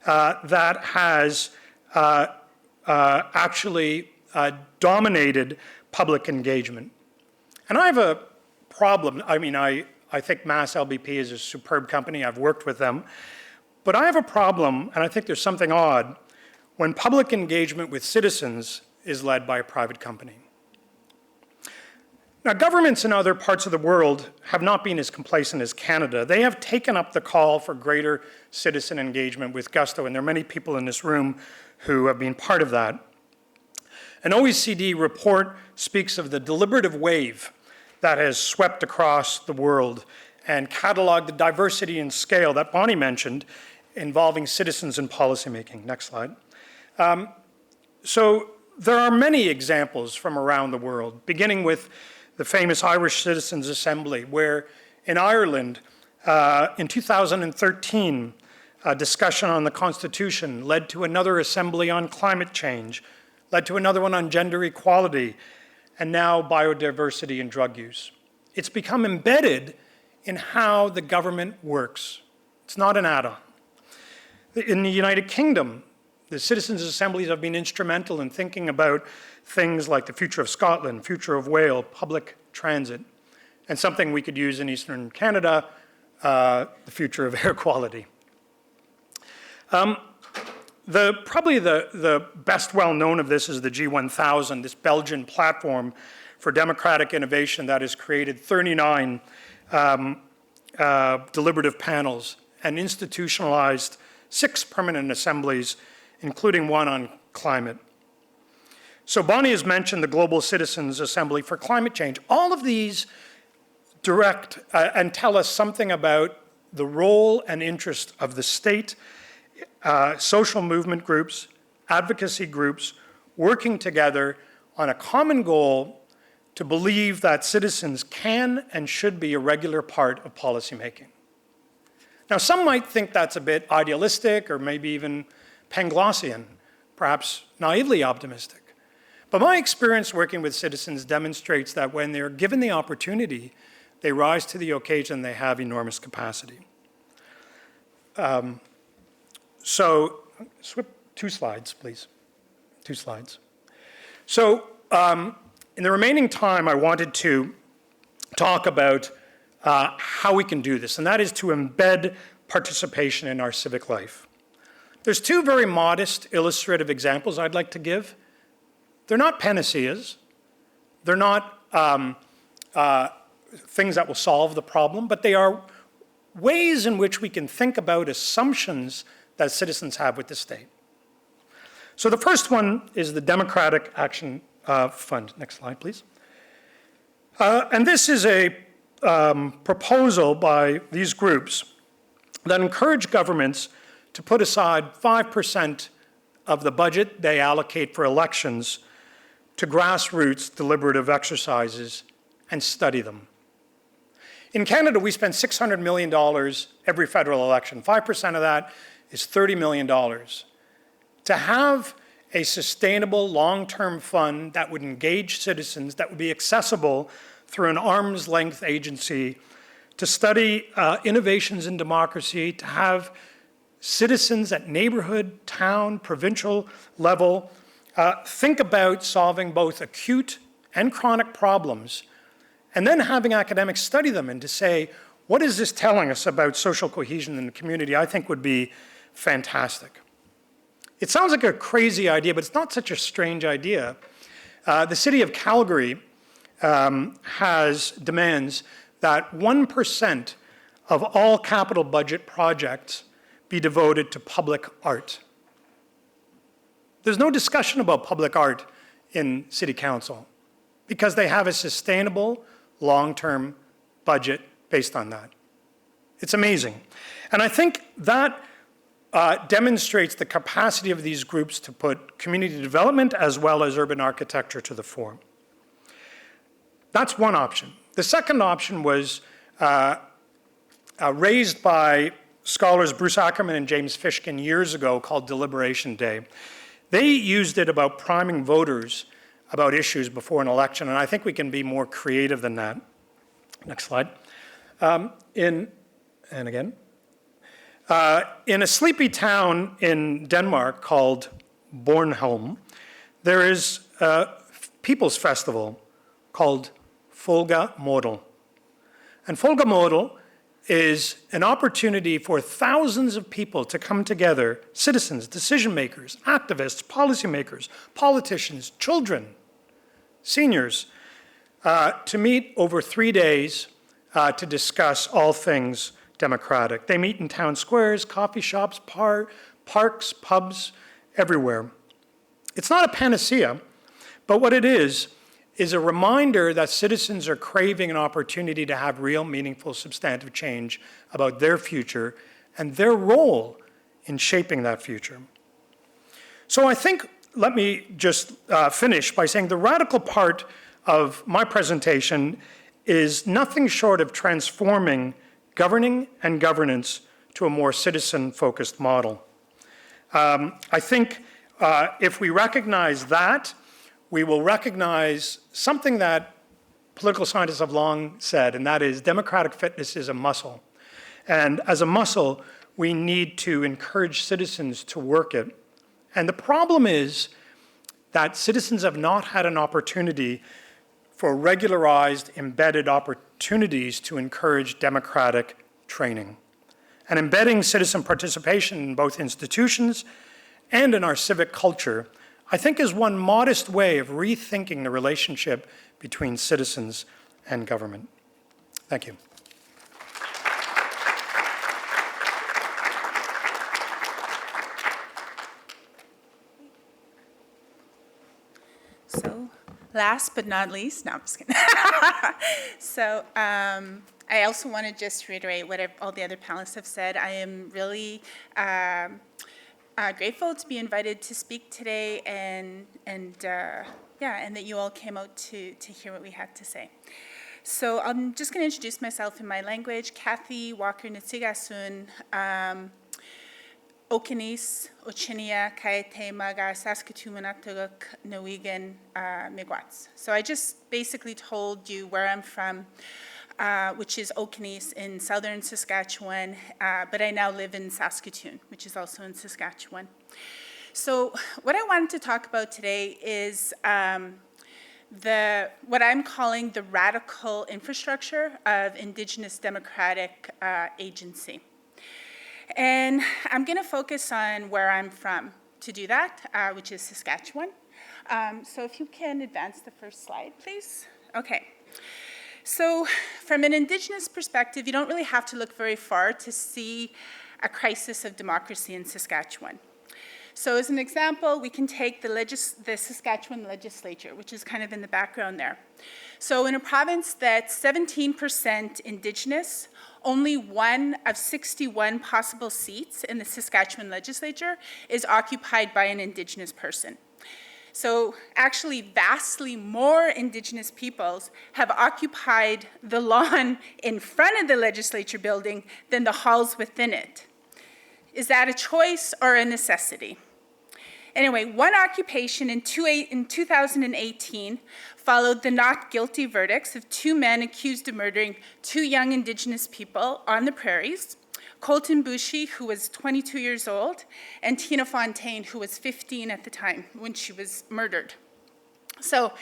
that has actually dominated public engagement. And I have a problem. I mean, I think Mass LBP is a superb company. I've worked with them. But I have a problem, and I think there's something odd, when public engagement with citizens is led by a private company. Now, governments in other parts of the world have not been as complacent as Canada. They have taken up the call for greater citizen engagement with gusto, and there are many people in this room who have been part of that. An OECD report speaks of the deliberative wave that has swept across the world and cataloged the diversity and scale that Bonnie mentioned involving citizens in policymaking. Next slide. So there are many examples from around the world, beginning with the famous Irish Citizens' Assembly, where in Ireland, in 2013, a discussion on the Constitution led to another assembly on climate change, led to another one on gender equality, and now biodiversity and drug use. It's become embedded in how the government works. It's not an add-on. In the United Kingdom, the citizens' assemblies have been instrumental in thinking about things like the future of Scotland, future of Wales, public transit, and something we could use in Eastern Canada, the future of air quality. Probably the best well-known of this is the G1000, this Belgian platform for democratic innovation that has created 39 deliberative panels and institutionalized 6 permanent assemblies, including one on climate. So Bonnie has mentioned the Global Citizens Assembly for Climate Change. All of these direct and tell us something about the role and interest of the state, social movement groups, advocacy groups, working together on a common goal to believe that citizens can and should be a regular part of policymaking. Now, some might think that's a bit idealistic or maybe even Panglossian, perhaps naively optimistic. But my experience working with citizens demonstrates that when they're given the opportunity, they rise to the occasion, they have enormous capacity. So, swip 2 slides, please. 2 slides. So, in the remaining time, I wanted to talk about how we can do this, and that is to embed participation in our civic life. There's 2 very modest illustrative examples I'd like to give. They're not panaceas. They're not things that will solve the problem, but they are ways in which we can think about assumptions that citizens have with the state. So the first one is the Democratic Action Fund. Next slide, please. And this is a proposal by these groups that encourage governments to put aside 5% of the budget they allocate for elections to grassroots deliberative exercises and study them. In Canada, we spend $600 million every federal election. 5% of that is $30 million. To have a sustainable long-term fund that would engage citizens, that would be accessible through an arm's length agency, to study innovations in democracy, to have citizens at neighborhood, town, provincial level think about solving both acute and chronic problems, and then having academics study them and to say, what is this telling us about social cohesion in the community, I think would be fantastic. It sounds like a crazy idea, but it's not such a strange idea. The city of Calgary demands that 1% of all capital budget projects be devoted to public art. There's no discussion about public art in City Council because they have a sustainable long-term budget based on that. It's amazing. And I think that demonstrates the capacity of these groups to put community development as well as urban architecture to the fore. That's one option. The second option was raised by scholars Bruce Ackerman and James Fishkin years ago, called Deliberation Day. They used it about priming voters about issues before an election, and I think we can be more creative than that. Next slide. In a sleepy town in Denmark called Bornholm, there is a people's festival called Folkemødet. And Folkemødet is an opportunity for thousands of people to come together, citizens, decision makers, activists, policymakers, politicians, children, seniors, to meet over 3 days to discuss all things democratic. They meet in town squares, coffee shops, parks, pubs, everywhere. It's not a panacea, but what it is a reminder that citizens are craving an opportunity to have real, meaningful, substantive change about their future and their role in shaping that future. So I think, let me just finish by saying the radical part of my presentation is nothing short of transforming governing and governance to a more citizen-focused model. I think if we recognize that, we will recognize something that political scientists have long said, and that is democratic fitness is a muscle. And as a muscle, we need to encourage citizens to work it. And the problem is that citizens have not had an opportunity for regularized, embedded opportunities to encourage democratic training. And embedding citizen participation in both institutions and in our civic culture, I think, is one modest way of rethinking the relationship between citizens and government. Thank you. So, last but not least, no, I'm just kidding. So, I also want to just reiterate what all the other panelists have said. I am really grateful to be invited to speak today, and that you all came out to hear what we had to say. So I'm just going to introduce myself in my language. Kathy Walker Nitsigasun, Okinis, Ochinia, Kaete Maga, Saskatoon, Norwegian, Miigwech. So I just basically told you where I'm from, which is Okinis in southern Saskatchewan, but I now live in Saskatoon, which is also in Saskatchewan. So what I wanted to talk about today is what I'm calling the radical infrastructure of Indigenous democratic agency. And I'm going to focus on where I'm from to do that, which is Saskatchewan. So if you can advance the first slide, please. Okay. So from an Indigenous perspective, you don't really have to look very far to see a crisis of democracy in Saskatchewan. So as an example, we can take the Saskatchewan legislature, which is kind of in the background there. So in a province that's 17% Indigenous, only one of 61 possible seats in the Saskatchewan legislature is occupied by an Indigenous person. So actually, vastly more Indigenous peoples have occupied the lawn in front of the legislature building than the halls within it. Is that a choice or a necessity? Anyway, one occupation in 2018 followed the not guilty verdicts of 2 men accused of murdering 2 young Indigenous people on the prairies, Colton Bushey, who was 22 years old, and Tina Fontaine, who was 15 at the time when she was murdered. So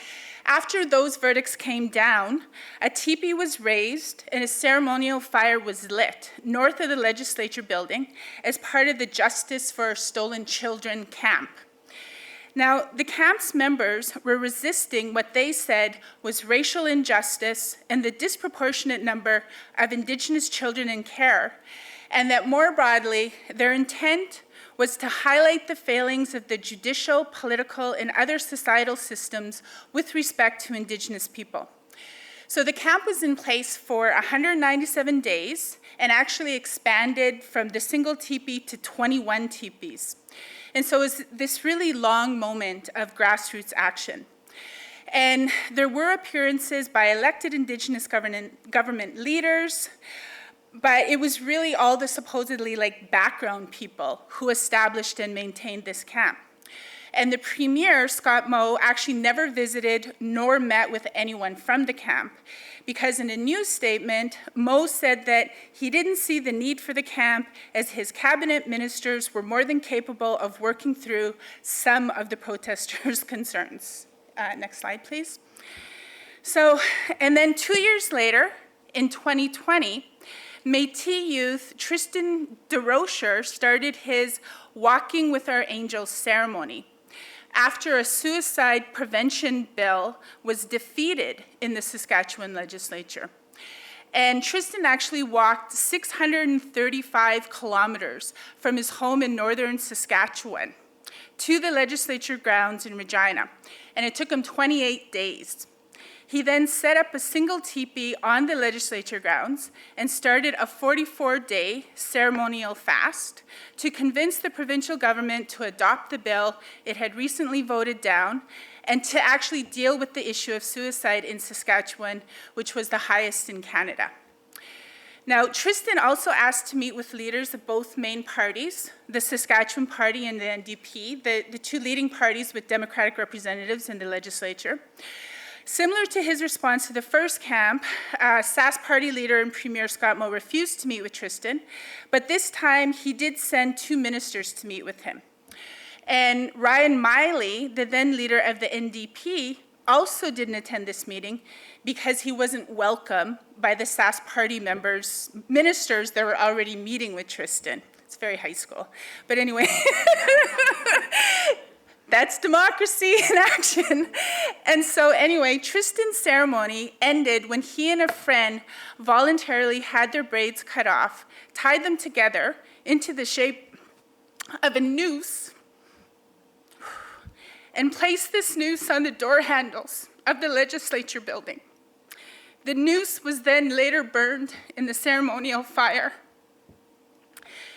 after those verdicts came down, a teepee was raised and a ceremonial fire was lit north of the legislature building as part of the Justice for Stolen Children camp. Now, the camp's members were resisting what they said was racial injustice and the disproportionate number of Indigenous children in care, and that more broadly, their intent was to highlight the failings of the judicial, political, and other societal systems with respect to Indigenous people. So the camp was in place for 197 days and actually expanded from the single teepee to 21 teepees. And so it was this really long moment of grassroots action. And there were appearances by elected Indigenous government leaders, but it was really all the supposedly like background people who established and maintained this camp. And the premier, Scott Moe, actually never visited nor met with anyone from the camp, because in a news statement, Moe said that he didn't see the need for the camp as his cabinet ministers were more than capable of working through some of the protesters' concerns. Next slide, please. So, and then 2 years later, in 2020, Métis youth Tristan DeRocher started his Walking with Our Angels ceremony after a suicide prevention bill was defeated in the Saskatchewan legislature. And Tristan actually walked 635 kilometers from his home in northern Saskatchewan to the legislature grounds in Regina, and it took him 28 days. He then set up a single teepee on the legislature grounds and started a 44-day ceremonial fast to convince the provincial government to adopt the bill it had recently voted down and to actually deal with the issue of suicide in Saskatchewan, which was the highest in Canada. Now, Tristan also asked to meet with leaders of both main parties, the Saskatchewan Party and the NDP, the two leading parties with Democratic representatives in the legislature. Similar to his response to the first camp, Sask Party leader and Premier Scott Moe refused to meet with Tristan, but this time he did send 2 ministers to meet with him. And Ryan Miley, the then leader of the NDP, also didn't attend this meeting because he wasn't welcome by the Sask Party ministers that were already meeting with Tristan. It's very high school. But anyway, that's democracy in action. And so anyway, Tristan's ceremony ended when he and a friend voluntarily had their braids cut off, tied them together into the shape of a noose, and placed this noose on the door handles of the legislature building. The noose was then later burned in the ceremonial fire.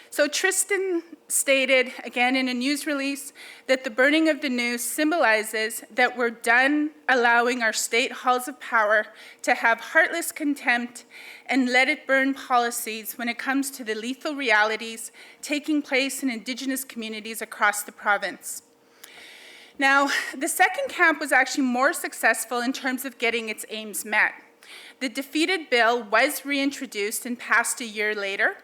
So Tristan stated, again in a news release, that the burning of the noose symbolizes that we're done allowing our state halls of power to have heartless contempt and let it burn policies when it comes to the lethal realities taking place in Indigenous communities across the province. Now, the second camp was actually more successful in terms of getting its aims met. The defeated bill was reintroduced and passed a year later,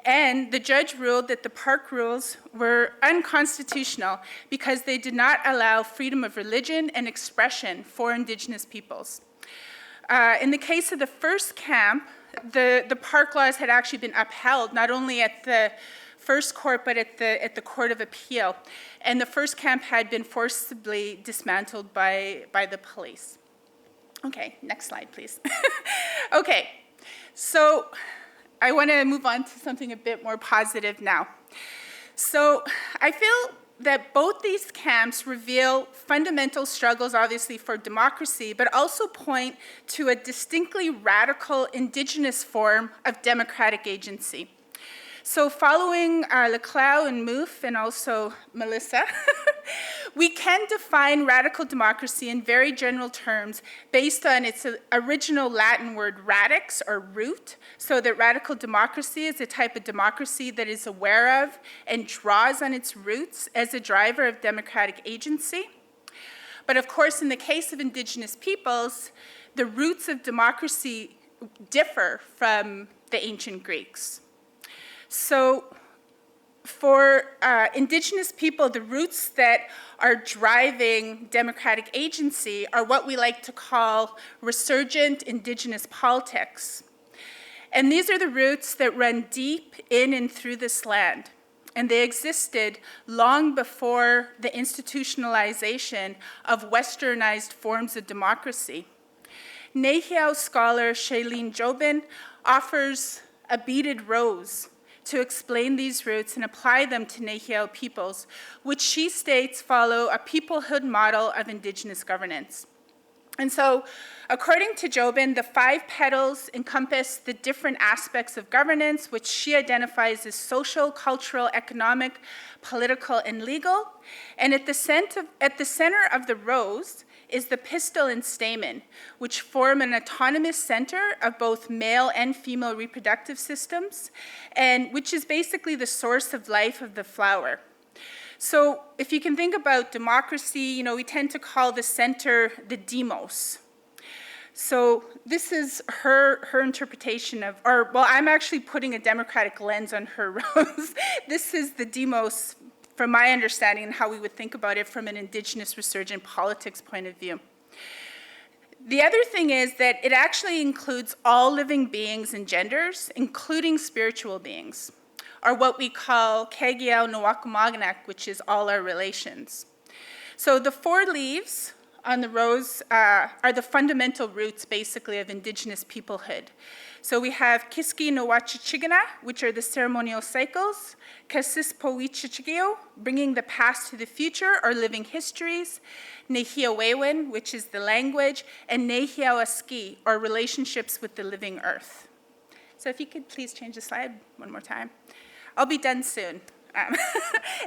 and the judge ruled that the park rules were unconstitutional because they did not allow freedom of religion and expression for Indigenous peoples. In the case of the first camp, the park laws had actually been upheld, not only at the first court, but at the Court of Appeal. And the first camp had been forcibly dismantled by the police. Okay, next slide, please. Okay, so I want to move on to something a bit more positive now. So I feel that both these camps reveal fundamental struggles, obviously, for democracy, but also point to a distinctly radical Indigenous form of democratic agency. So following Leclau and Moof and also Melissa, we can define radical democracy in very general terms based on its original Latin word radix, or root, so that radical democracy is a type of democracy that is aware of and draws on its roots as a driver of democratic agency. But of course, in the case of Indigenous peoples, the roots of democracy differ from the ancient Greeks. So for Indigenous people, the roots that are driving democratic agency are what we like to call resurgent Indigenous politics. And these are the roots that run deep in and through this land. And they existed long before the institutionalization of westernized forms of democracy. Nehiyaw scholar Shailene Jobin offers a beaded rose to explain these roots and apply them to Nehiyaw peoples, which she states follow a peoplehood model of Indigenous governance. And so, according to Jobin, the 5 petals encompass the different aspects of governance, which she identifies as social, cultural, economic, political, and legal. And at the center of the rose is the pistil and stamen, which form an autonomous center of both male and female reproductive systems, and which is basically the source of life of the flower. So if you can think about democracy, we tend to call the center the demos. So this is her interpretation of, I'm actually putting a democratic lens on her rose. This is the demos, from my understanding, and how we would think about it from an Indigenous research and politics point of view. The other thing is that it actually includes all living beings and genders, including spiritual beings, or what we call Kegiao Mowafaghian, which is all our relations. So the 4 leaves on the rose are the fundamental roots, basically, of Indigenous peoplehood. So we have Kiski Nowachichigana, which are the ceremonial cycles, Kasispowichichigio, bringing the past to the future, or living histories, Nehiawewen, which is the language, and Nehiawaski, or relationships with the living earth. So if you could please change the slide one more time. I'll be done soon.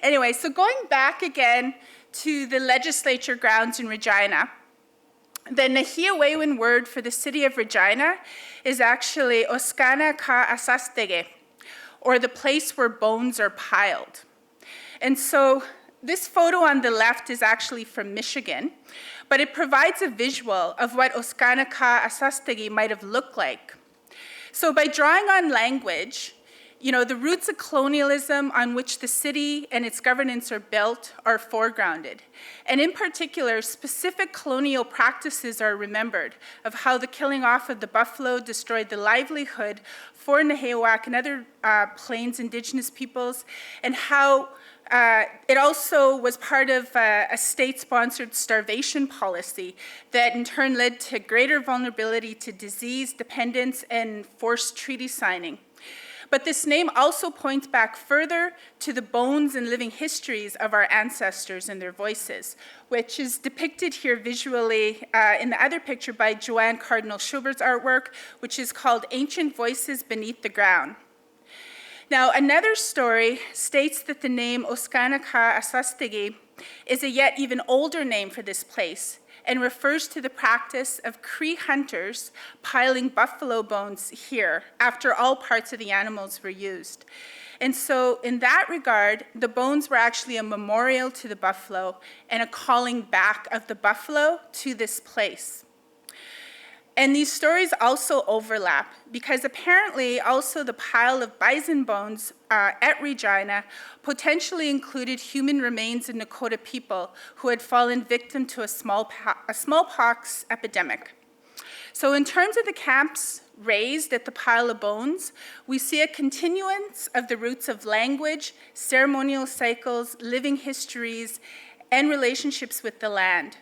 Anyway, so going back again to the legislature grounds in Regina, the Nehiawewen word for the city of Regina is actually Oskana ka asastege, or the place where bones are piled. And so this photo on the left is actually from Michigan, but it provides a visual of what Oskana ka asastege might have looked like. So by drawing on language, the roots of colonialism on which the city and its governance are built are foregrounded. And in particular, specific colonial practices are remembered of how the killing off of the buffalo destroyed the livelihood for Nehewak and other Plains Indigenous peoples, and how it also was part of a state-sponsored starvation policy that in turn led to greater vulnerability to disease, dependence, and forced treaty signing. But this name also points back further to the bones and living histories of our ancestors and their voices, which is depicted here visually in the other picture by Joanne Cardinal Schubert's artwork, which is called Ancient Voices Beneath the Ground. Now, another story states that the name Oskana ka asastege is a yet even older name for this place, and refers to the practice of Cree hunters piling buffalo bones here after all parts of the animals were used. And so in that regard, the bones were actually a memorial to the buffalo and a calling back of the buffalo to this place. And these stories also overlap, because apparently also the pile of bison bones at Regina potentially included human remains of Nakota people who had fallen victim to a smallpox epidemic. So in terms of the camps raised at the pile of bones, we see a continuance of the roots of language, ceremonial cycles, living histories, and relationships with the land.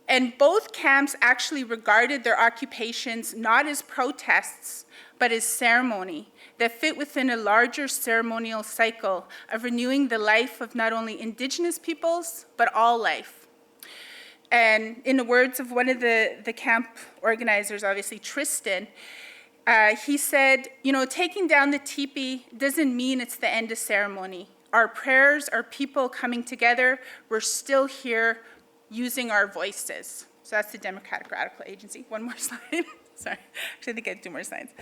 And both camps actually regarded their occupations not as protests, but as ceremony that fit within a larger ceremonial cycle of renewing the life of not only Indigenous peoples, but all life. And in the words of one of the camp organizers, obviously Tristan, he said, taking down the teepee doesn't mean it's the end of ceremony. Our prayers, our people coming together, we're still here using our voices. So that's the Democratic Radical Agency. One more slide. Sorry, actually I think I have 2 more slides.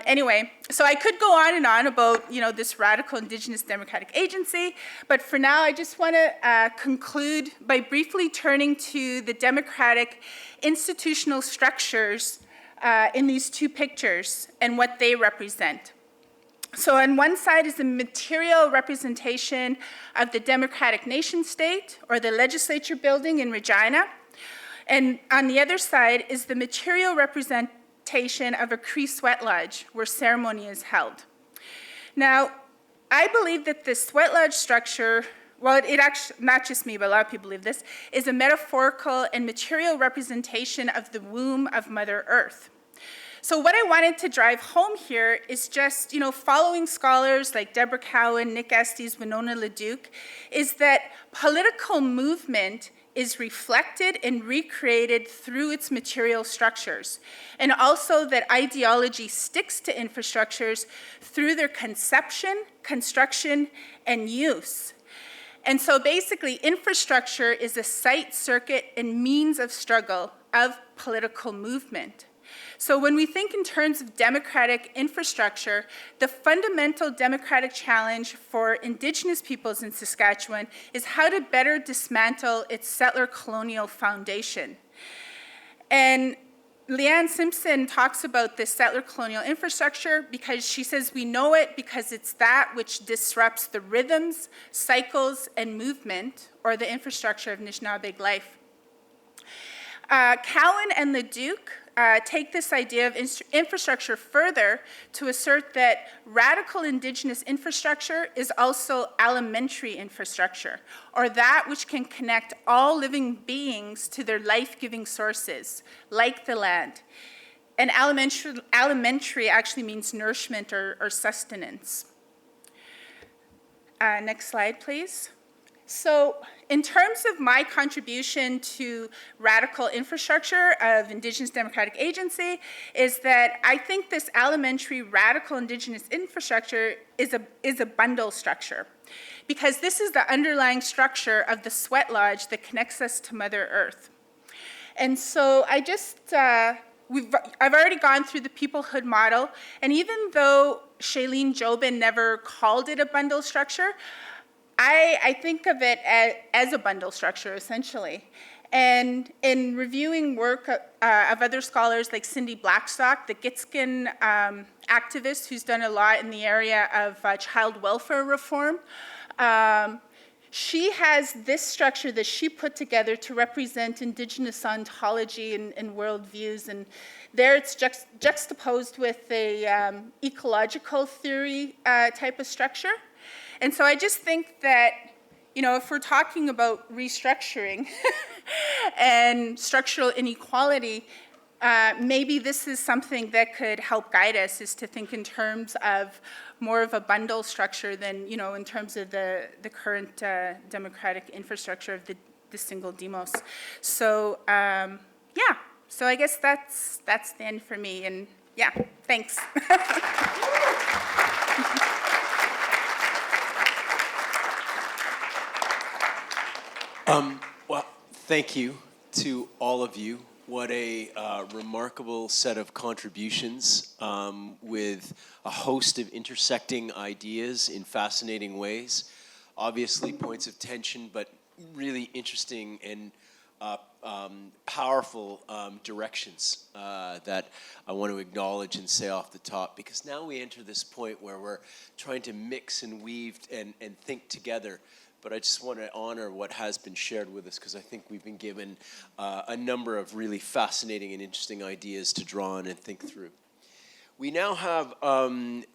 Anyway, so I could go on and on about this radical Indigenous Democratic Agency, but for now I just want to conclude by briefly turning to the democratic institutional structures in these 2 pictures and what they represent. So on one side is the material representation of the democratic nation state, or the legislature building in Regina. And on the other side is the material representation of a Cree sweat lodge where ceremony is held. Now, I believe that the sweat lodge structure, well, it actually, not just me, but a lot of people believe this, is a metaphorical and material representation of the womb of Mother Earth. So what I wanted to drive home here is just, following scholars like Deborah Cowan, Nick Estes, Winona LeDuc, is that political movement is reflected and recreated through its material structures, and also that ideology sticks to infrastructures through their conception, construction, and use. And so basically, infrastructure is a site, circuit, and means of struggle of political movement. So when we think in terms of democratic infrastructure, the fundamental democratic challenge for Indigenous peoples in Saskatchewan is how to better dismantle its settler colonial foundation. And Leanne Simpson talks about this settler colonial infrastructure because she says we know it because it's that which disrupts the rhythms, cycles, and movement, or the infrastructure of Anishinaabeg life. Cowan and Leduc take this idea of infrastructure further to assert that radical Indigenous infrastructure is also alimentary infrastructure, or that which can connect all living beings to their life-giving sources, like the land. And alimentary actually means nourishment or sustenance. Next slide, please. So in terms of my contribution to radical infrastructure of Indigenous democratic agency is that I think this alimentary radical Indigenous infrastructure is a bundle structure, because this is the underlying structure of the sweat lodge that connects us to Mother Earth. And so I just, I've already gone through the peoplehood model, and even though Shailene Jobin never called it a bundle structure, I think of it as a bundle structure, essentially. And in reviewing work of other scholars like Cindy Blackstock, the Gitskin activist who's done a lot in the area of child welfare reform, she has this structure that she put together to represent Indigenous ontology and worldviews. And there it's juxtaposed with a ecological theory type of structure. And so I just think that, you know, if we're talking about restructuring and structural inequality, maybe this is something that could help guide us, is to think in terms of more of a bundle structure than, you know, in terms of the current democratic infrastructure of the single demos. So, yeah, so I guess that's the end for me. And yeah, thanks. Well, thank you to all of you. What a remarkable set of contributions with a host of intersecting ideas in fascinating ways. Obviously points of tension, but really interesting and powerful directions that I want to acknowledge and say off the top, because now we enter this point where we're trying to mix and weave and think together. But I just want to honor what has been shared with us, because I think we've been given a number of really fascinating and interesting ideas to draw on and think through. We now have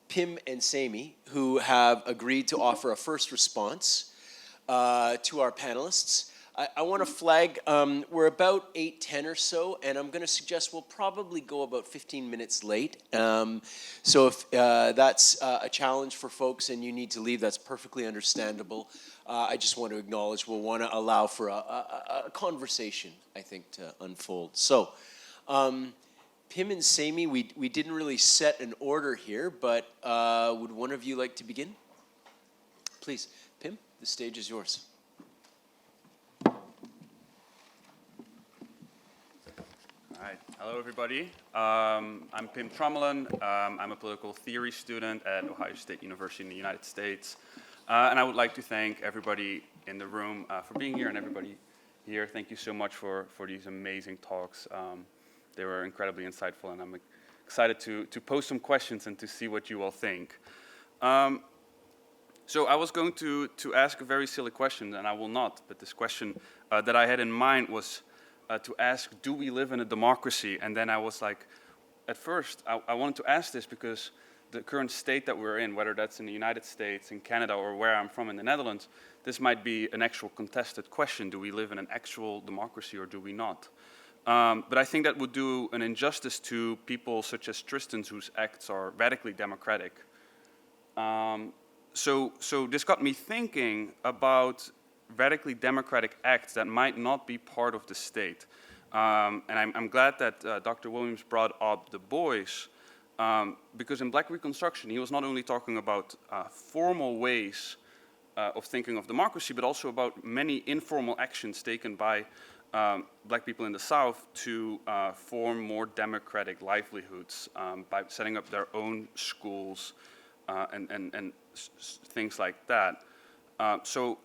Pim and Sami, who have agreed to offer a first response to our panelists. I want to flag, we're about 8:10 or so, and I'm going to suggest we'll probably go about 15 minutes late. So if that's a challenge for folks and you need to leave, that's perfectly understandable. I just want to acknowledge we'll want to allow for a conversation, I think, to unfold. So, Pim and Sami, we didn't really set an order here, but would one of you like to begin? Please, Pim, the stage is yours. All right. Hello, everybody. I'm Pim Trommelen. I'm a political theory student at Ohio State University in the United States. And I would like to thank everybody in the room for being here, and everybody here. Thank you so much for these amazing talks. They were incredibly insightful, and I'm excited to pose some questions and to see what you all think. So I was going to ask a very silly question, and I will not, but this question that I had in mind was to ask, do we live in a democracy? And then I was like, at first, I wanted to ask this because the current state that we're in, whether that's in the United States, in Canada, or where I'm from in the Netherlands, this might be an actual contested question. Do we live in an actual democracy or do we not? But I think that would do an injustice to people such as Tristan's, whose acts are radically democratic. So this got me thinking about radically democratic acts that might not be part of the state. And I'm glad that Dr. Williams brought up Du Bois, because in Black Reconstruction, he was not only talking about formal ways of thinking of democracy, but also about many informal actions taken by Black people in the South to form more democratic livelihoods by setting up their own schools and things like that. So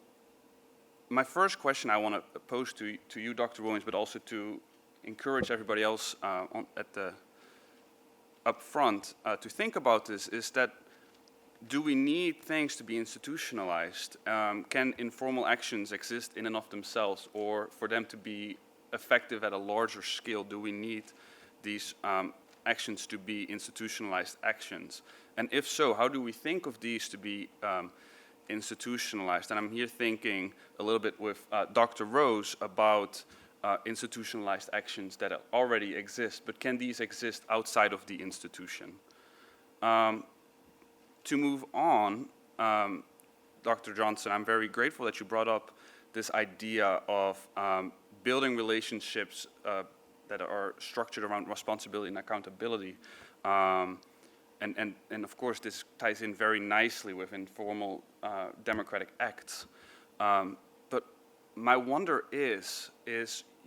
my first question I want to pose to you, Dr. Williams, but also to encourage everybody else up front to think about this, is that do we need things to be institutionalized? Can informal actions exist in and of themselves, or for them to be effective at a larger scale, do we need these actions to be institutionalized actions? And if so, how do we think of these to be institutionalized? And I'm here thinking a little bit with Dr. Rose about institutionalized actions that already exist, but can these exist outside of the institution? To move on, Dr. Johnson, I'm very grateful that you brought up this idea of building relationships that are structured around responsibility and accountability. And of course, this ties in very nicely with informal democratic acts. But my wonder is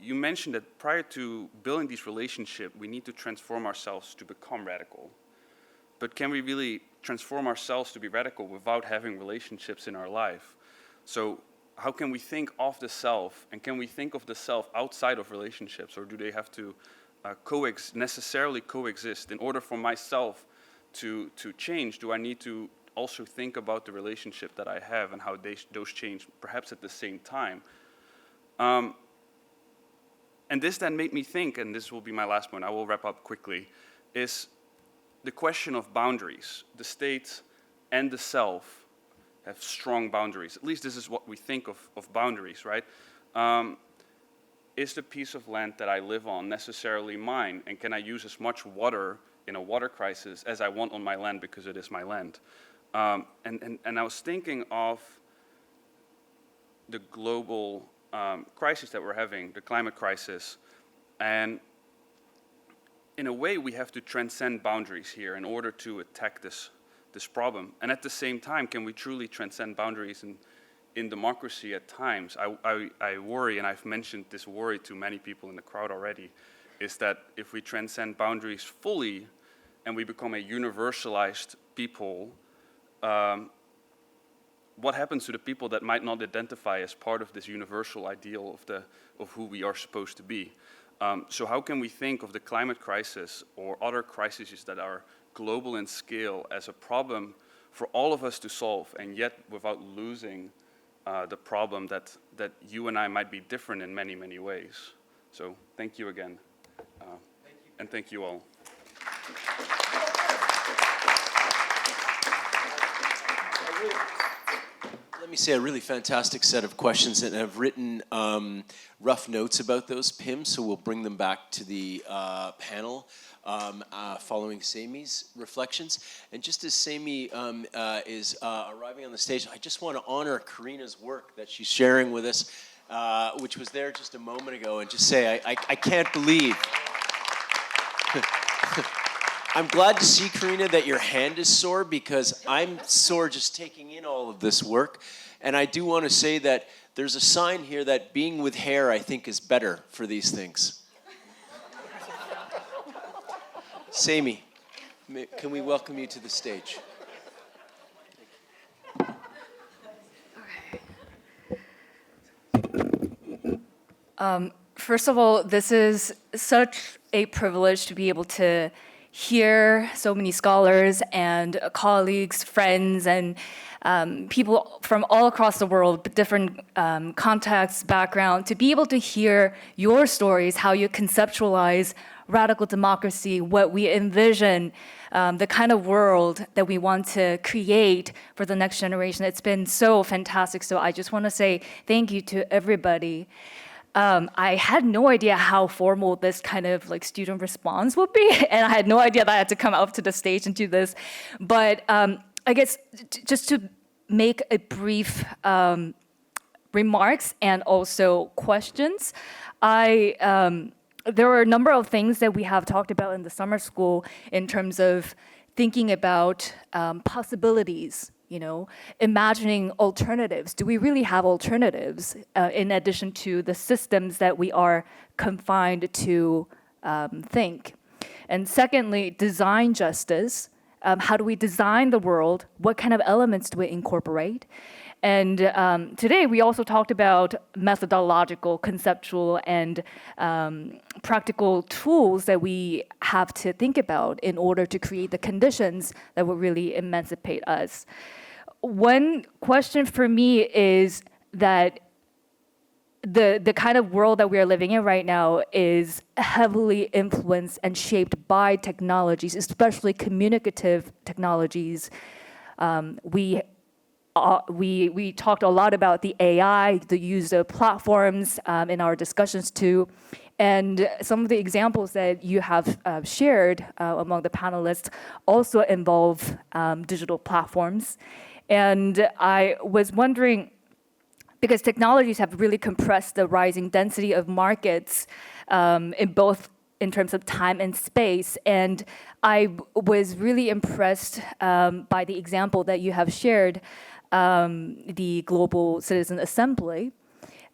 you mentioned that prior to building these relationships, we need to transform ourselves to become radical. But can we really transform ourselves to be radical without having relationships in our life? So how can we think of the self, and can we think of the self outside of relationships, or do they have to necessarily coexist? In order for myself to change, do I need to also think about the relationship that I have and how those change perhaps at the same time? And this then made me think, and this will be my last point, I will wrap up quickly, is the question of boundaries. The state and the self have strong boundaries. At least this is what we think of boundaries, right? Is the piece of land that I live on necessarily mine? And can I use as much water in a water crisis as I want on my land because it is my land? And I was thinking of the global crisis that we're having, the climate crisis. And in a way, we have to transcend boundaries here in order to attack this problem. And at the same time, can we truly transcend boundaries in democracy at times? I worry, and I've mentioned this worry to many people in the crowd already, is that if we transcend boundaries fully and we become a universalized people, what happens to the people that might not identify as part of this universal ideal of who we are supposed to be? So how can we think of the climate crisis or other crises that are global in scale as a problem for all of us to solve, and yet without losing the problem that you and I might be different in many, many ways? So thank you again. And thank you all. Let me say a really fantastic set of questions, and I've written rough notes about those, Pim, so we'll bring them back to the panel following Sami's reflections. And just as Sami is arriving on the stage, I just want to honor Karina's work that she's sharing with us, which was there just a moment ago, and just say I can't believe. I'm glad to see, Karina, that your hand is sore, because I'm sore just taking in all of this work. And I do want to say that there's a sign here that being with hair, I think, is better for these things. Sami, can we welcome you to the stage? First of all, this is such a privilege to be able to hear so many scholars and colleagues, friends, and people from all across the world, different contexts, background, to be able to hear your stories, how you conceptualize radical democracy, what we envision, the kind of world that we want to create for the next generation. It's been so fantastic. So I just want to say thank you to everybody. I had no idea how formal this kind of like student response would be, and I had no idea that I had to come up to the stage and do this. But I guess just to make a brief remarks and also questions. There were a number of things that we have talked about in the summer school in terms of thinking about possibilities, imagining alternatives. Do we really have alternatives in addition to the systems that we are confined to think? And secondly, design justice. How do we design the world? What kind of elements do we incorporate? And today we also talked about methodological, conceptual, and practical tools that we have to think about in order to create the conditions that will really emancipate us. One question for me is that the kind of world that we are living in right now is heavily influenced and shaped by technologies, especially communicative technologies. We talked a lot about the AI, the use of platforms in our discussions too. And some of the examples that you have shared among the panelists also involve digital platforms. And I was wondering, because technologies have really compressed the rising density of markets in terms of time and space. And I was really impressed by the example that you have shared, the Global Citizen Assembly.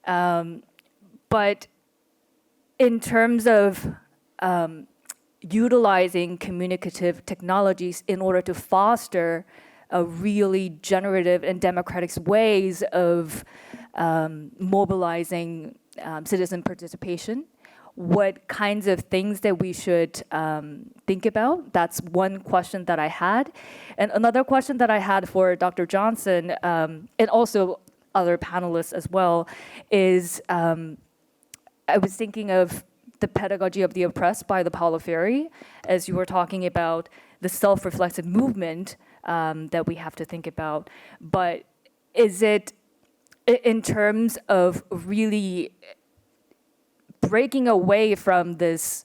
But in terms of utilizing communicative technologies in order to foster a really generative and democratic ways of mobilizing citizen participation, what kinds of things that we should think about? That's one question that I had. And another question that I had for Dr. Johnson, and also other panelists as well, is I was thinking of the pedagogy of the oppressed by the Paulo Freire, as you were talking about the self-reflexive movement that we have to think about. But is it in terms of really breaking away from this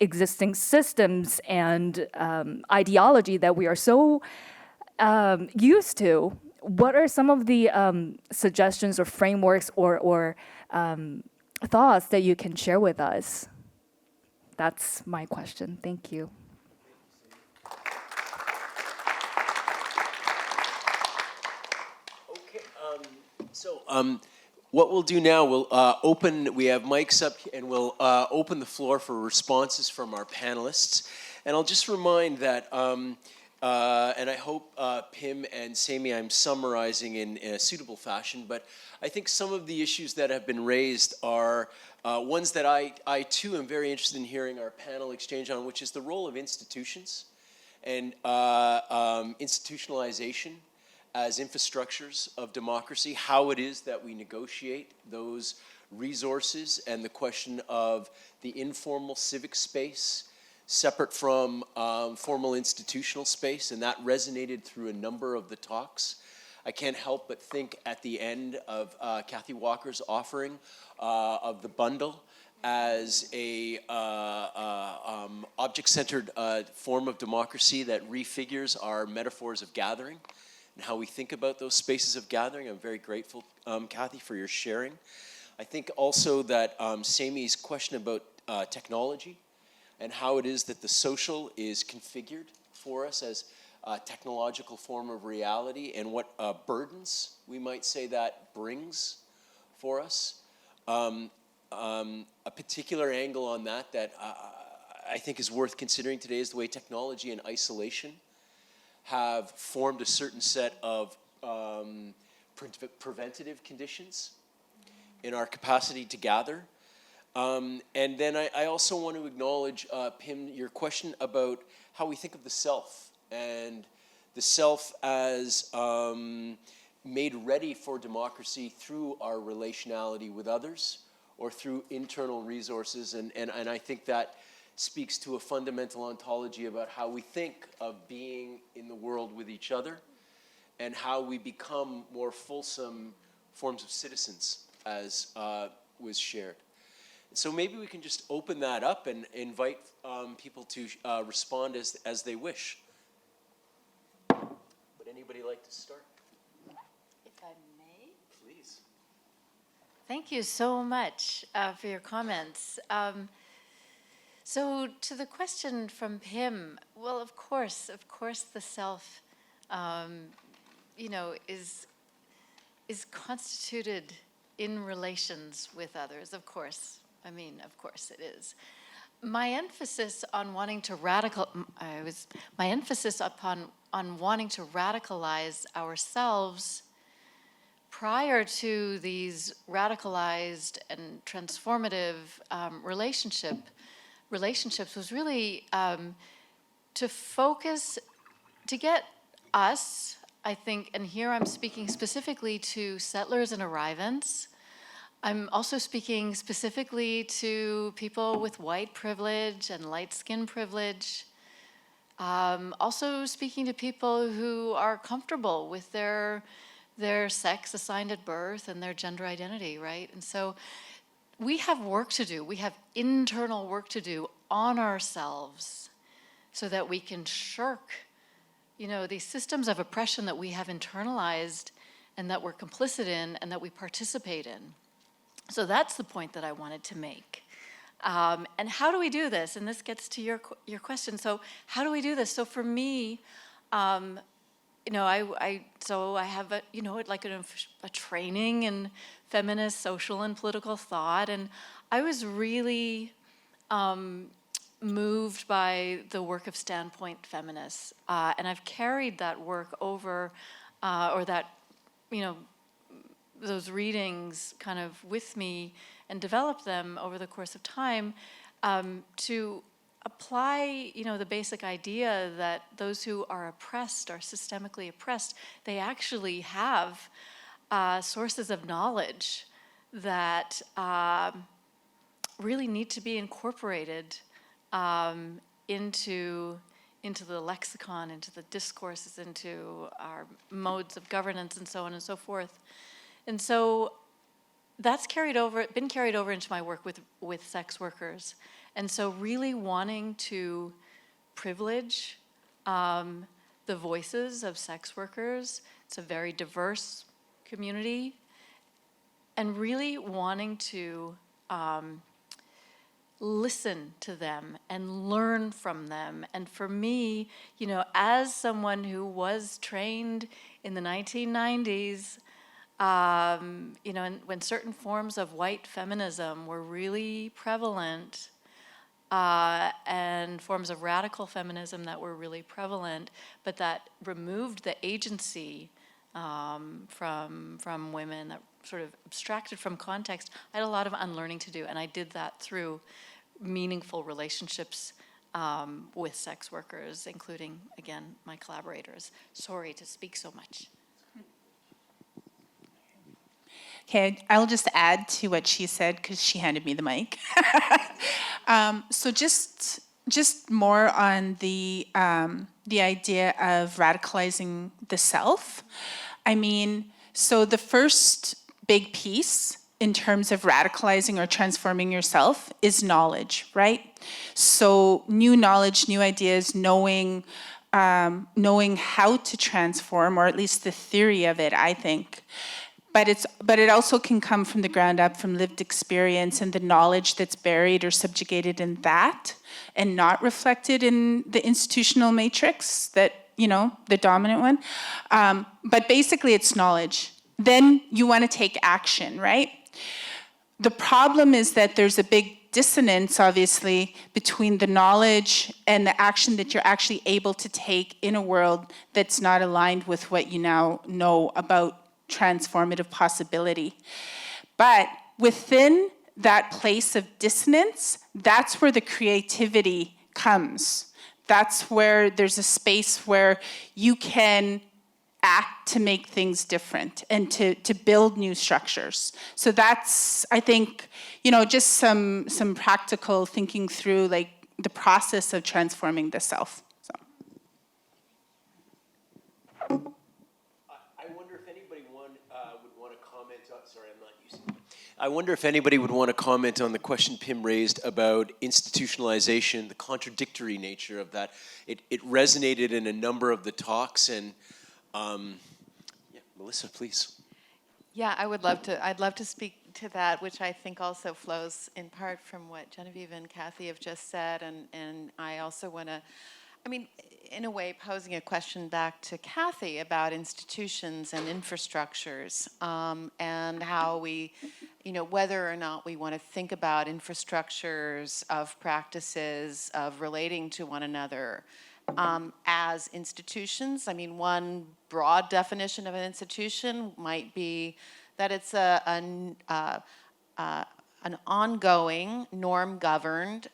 existing systems and ideology that we are so used to, what are some of the suggestions or frameworks or thoughts that you can share with us? That's my question. Thank you. What we'll do now, we have mics up, and we'll open the floor for responses from our panelists. And I'll just remind that, and I hope Pim and Sami, I'm summarizing in a suitable fashion, but I think some of the issues that have been raised are ones that I too am very interested in hearing our panel exchange on, which is the role of institutions and institutionalization as infrastructures of democracy, how it is that we negotiate those resources, and the question of the informal civic space separate from formal institutional space, and that resonated through a number of the talks. I can't help but think at the end of Kathy Walker's offering of the bundle as a object-centered form of democracy that refigures our metaphors of gathering and how we think about those spaces of gathering. I'm very grateful, Kathy, for your sharing. I think also that Sami's question about technology and how it is that the social is configured for us as a technological form of reality, and what burdens we might say that brings for us. A particular angle on that I think is worth considering today is the way technology and isolation have formed a certain set of preventative conditions in our capacity to gather. And then I also want to acknowledge, Pim, your question about how we think of the self, and the self as made ready for democracy through our relationality with others or through internal resources. And I think that speaks to a fundamental ontology about how we think of being in the world with each other and how we become more fulsome forms of citizens, as was shared. So maybe we can just open that up and invite people to respond as they wish. Would anybody like to start? If I may? please. Thank you so much for your comments. So to the question from Pim, well, of course, the self, is constituted in relations with others. Of course, of course it is. My emphasis on wanting to on wanting to radicalize ourselves prior to these radicalized and transformative relationships was really to focus, to get us, I think, and here I'm speaking specifically to settlers and arrivants. I'm also speaking specifically to people with white privilege and light skin privilege. Also speaking to people who are comfortable with their sex assigned at birth and their gender identity, right? And so we have work to do. We have internal work to do on ourselves so that we can shirk, these systems of oppression that we have internalized and that we're complicit in and that we participate in. So that's the point that I wanted to make. And how do we do this? And this gets to your question. So how do we do this? So for me, I have a training in feminist, social, and political thought, and I was really moved by the work of Standpoint feminists, and I've carried that work over, those readings kind of with me and developed them over the course of time to apply, the basic idea that those who are oppressed, are systemically oppressed, they actually have sources of knowledge that really need to be incorporated into the lexicon, into the discourses, into our modes of governance, and so on and so forth. And so that's been carried over into my work with sex workers. And so really wanting to privilege the voices of sex workers, it's a very diverse community, and really wanting to listen to them and learn from them. And for me, as someone who was trained in the 1990s, and when certain forms of white feminism were really prevalent, and forms of radical feminism that were really prevalent, but that removed the agency from women, that sort of abstracted from context, I had a lot of unlearning to do, and I did that through meaningful relationships with sex workers, including, again, my collaborators. Sorry to speak so much. Okay, I'll just add to what she said because she handed me the mic. So just more on the idea of radicalizing the self. So the first big piece in terms of radicalizing or transforming yourself is knowledge, right? So new knowledge, new ideas, knowing how to transform, or at least the theory of it, I think. But it also can come from the ground up, from lived experience and the knowledge that's buried or subjugated in that, and not reflected in the institutional matrix that, the dominant one. But basically it's knowledge. Then you want to take action, right? The problem is that there's a big dissonance, obviously, between the knowledge and the action that you're actually able to take in a world that's not aligned with what you now know about transformative possibility. But within that place of dissonance, that's where the creativity comes. That's where there's a space where you can act to make things different and to build new structures. So that's, I think, just some practical thinking through like the process of transforming the self. I wonder if anybody would want to comment on the question Pim raised about institutionalization, the contradictory nature of that. It resonated in a number of the talks, and Melissa, please. Yeah, I'd love to speak to that, which I think also flows in part from what Genevieve and Kathy have just said. And I also want to, I mean, in a way, posing a question back to Kathy about institutions and infrastructures, and how we, whether or not we want to think about infrastructures of practices of relating to one another as institutions. I mean, one broad definition of an institution might be that it's an ongoing, norm-governed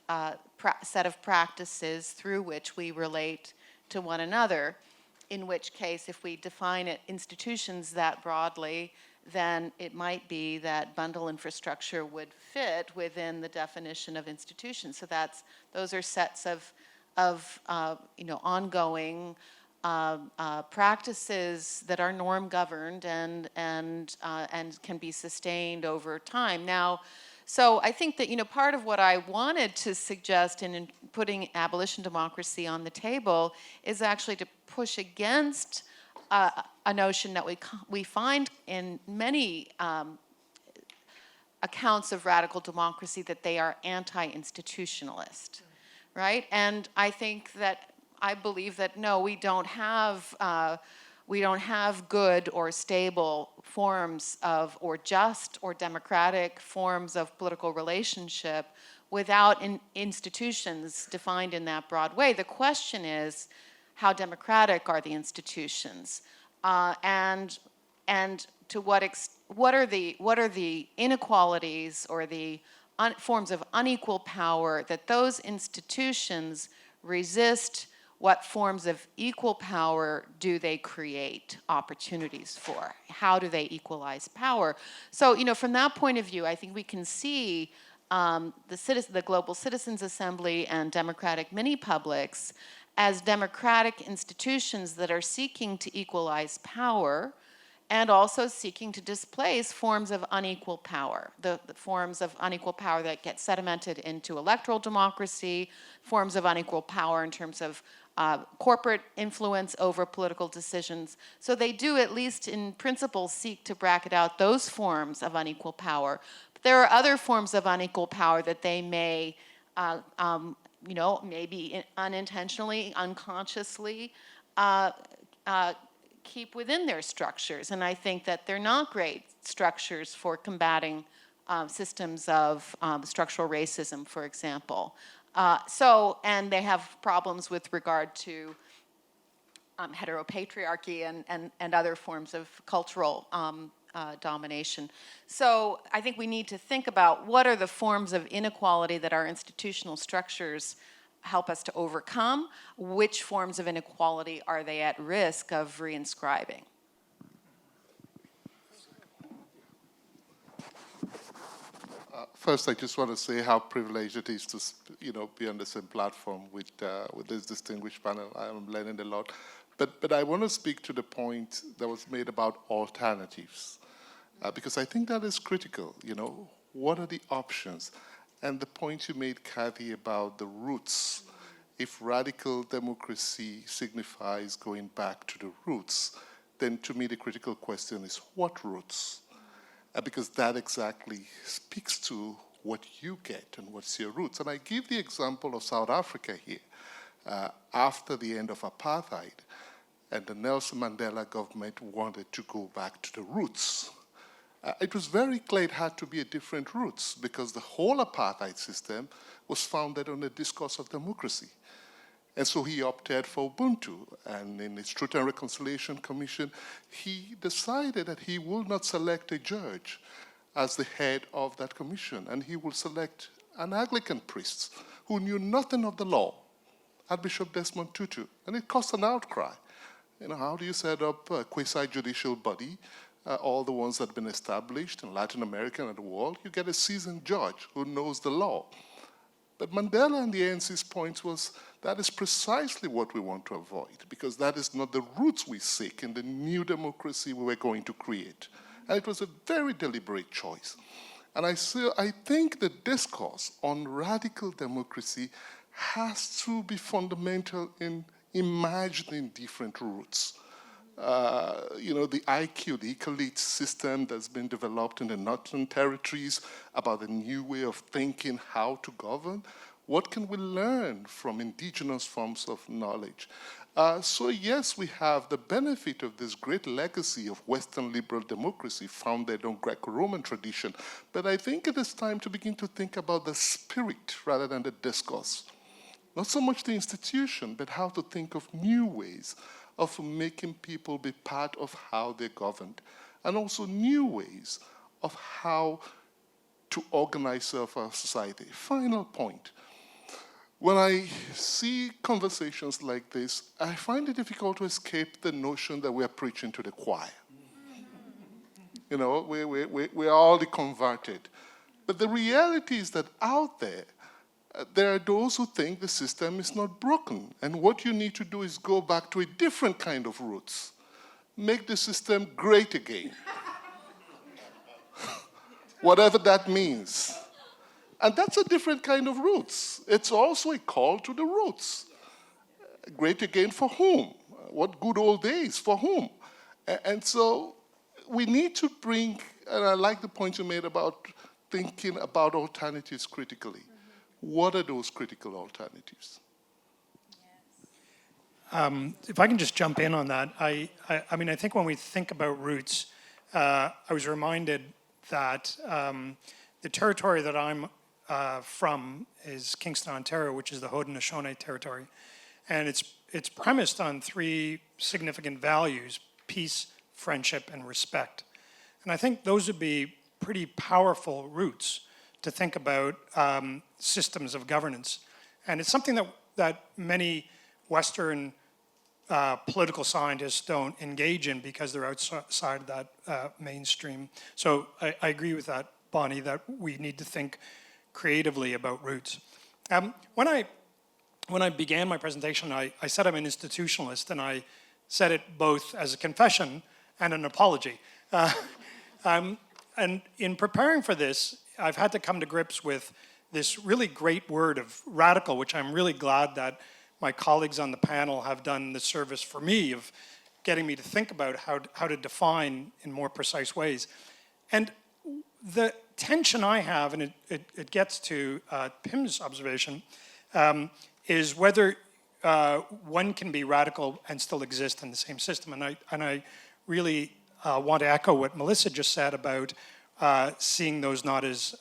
set of practices through which we relate to one another, in which case, if we define institutions that broadly, then it might be that bundle infrastructure would fit within the definition of institutions. So those are sets of ongoing practices that are norm governed and can be sustained over time. Now, so I think that part of what I wanted to suggest in putting abolition democracy on the table is actually to push against a notion that we find in many accounts of radical democracy, that they are anti-institutionalist, right? And I believe that no, we don't have good or stable forms of, or just or democratic forms of political relationship without institutions defined in that broad way. The question is, how democratic are the institutions, and to what are the inequalities or the forms of unequal power that those institutions resist? What forms of equal power do they create opportunities for? How do they equalize power? So, from that point of view, I think we can see the Global Citizens Assembly and democratic mini-publics as democratic institutions that are seeking to equalize power and also seeking to displace forms of unequal power, the forms of unequal power that get sedimented into electoral democracy, forms of unequal power in terms of corporate influence over political decisions. So they do, at least in principle, seek to bracket out those forms of unequal power. But there are other forms of unequal power that they may, maybe unintentionally, unconsciously, keep within their structures. And I think that they're not great structures for combating systems of structural racism, for example. And they have problems with regard to heteropatriarchy and other forms of cultural domination. So I think we need to think about what are the forms of inequality that our institutional structures help us to overcome, which forms of inequality are they at risk of reinscribing. First, I just want to say how privileged it is to, be on the same platform with this distinguished panel. I am learning a lot. But I want to speak to the point that was made about alternatives, because I think that is critical. What are the options? And the point you made, Kathy, about the roots. If radical democracy signifies going back to the roots, then to me the critical question is what roots? Because that exactly speaks to what you get and what's your roots. And I give the example of South Africa here. After the end of apartheid, and the Nelson Mandela government wanted to go back to the roots. It was very clear it had to be a different roots, because the whole apartheid system was founded on a discourse of democracy. And so he opted for Ubuntu. And in his Truth and Reconciliation Commission, he decided that he will not select a judge as the head of that commission. And he will select an Anglican priest who knew nothing of the law, Archbishop Desmond Tutu. And it caused an outcry. How do you set up a quasi-judicial body? All the ones that have been established in Latin America and the world, you get a seasoned judge who knows the law. But Mandela and the ANC's point was that is precisely what we want to avoid, because that is not the roots we seek in the new democracy we were going to create. And it was a very deliberate choice. And I think the discourse on radical democracy has to be fundamental in imagining different roots. the IQ, the ecolete system that's been developed in the Northern Territories, about the new way of thinking how to govern? What can we learn from indigenous forms of knowledge? So yes, we have the benefit of this great legacy of Western liberal democracy founded on Greco-Roman tradition, but I think it is time to begin to think about the spirit rather than the discourse. Not so much the institution, but how to think of new ways of making people be part of how they're governed, and also new ways of how to organize our society. Final point. When I see conversations like this, I find it difficult to escape the notion that we are preaching to the choir. We're all the converted. But the reality is that out there are those who think the system is not broken. And what you need to do is go back to a different kind of roots. Make the system great again. Whatever that means. And that's a different kind of roots. It's also a call to the roots. Great again for whom? What good old days for whom? And so we need to bring, and I like the point you made about thinking about alternatives critically. What are those critical alternatives? If I can just jump in on that, I think when we think about roots, I was reminded that the territory that I'm from is Kingston, Ontario, which is the Haudenosaunee territory. And it's premised on three significant values: peace, friendship, and respect. And I think those would be pretty powerful roots to think about systems of governance. And it's something that many Western political scientists don't engage in because they're outside of that mainstream. So I agree with that, Bonnie, that we need to think creatively about roots. When I began my presentation, I said I'm an institutionalist, and I said it both as a confession and an apology. And in preparing for this, I've had to come to grips with this really great word of radical, which I'm really glad that my colleagues on the panel have done the service for me of getting me to think about how to define in more precise ways. And the tension I have, and it gets to Pim's observation, is whether one can be radical and still exist in the same system. And I really want to echo what Melissa just said about seeing those not as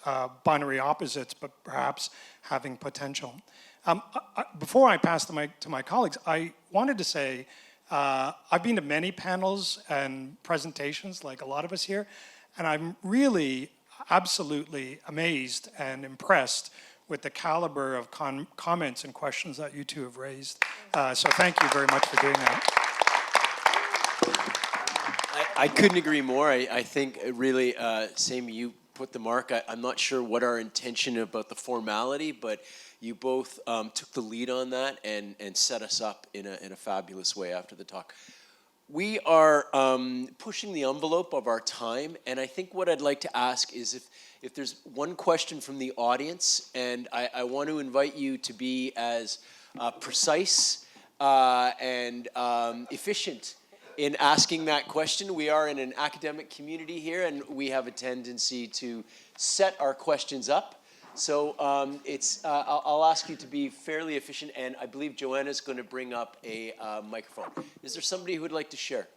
binary opposites, but perhaps having potential. Before I pass the mic to my colleagues, I wanted to say I've been to many panels and presentations, like a lot of us here, and I'm really absolutely amazed and impressed with the caliber of comments and questions that you two have raised. So thank you very much for doing that. I couldn't agree more. I think really, Sammy, you put the mark. I'm not sure what our intention about the formality, but you both took the lead on that and set us up in a fabulous way after the talk. We are pushing the envelope of our time, and I think what I'd like to ask is if there's one question from the audience, and I want to invite you to be as precise and efficient in asking that question. We are in an academic community here, and we have a tendency to set our questions up. So I'll ask you to be fairly efficient, and I believe Joanna's going to bring up a microphone. Is there somebody who would like to share?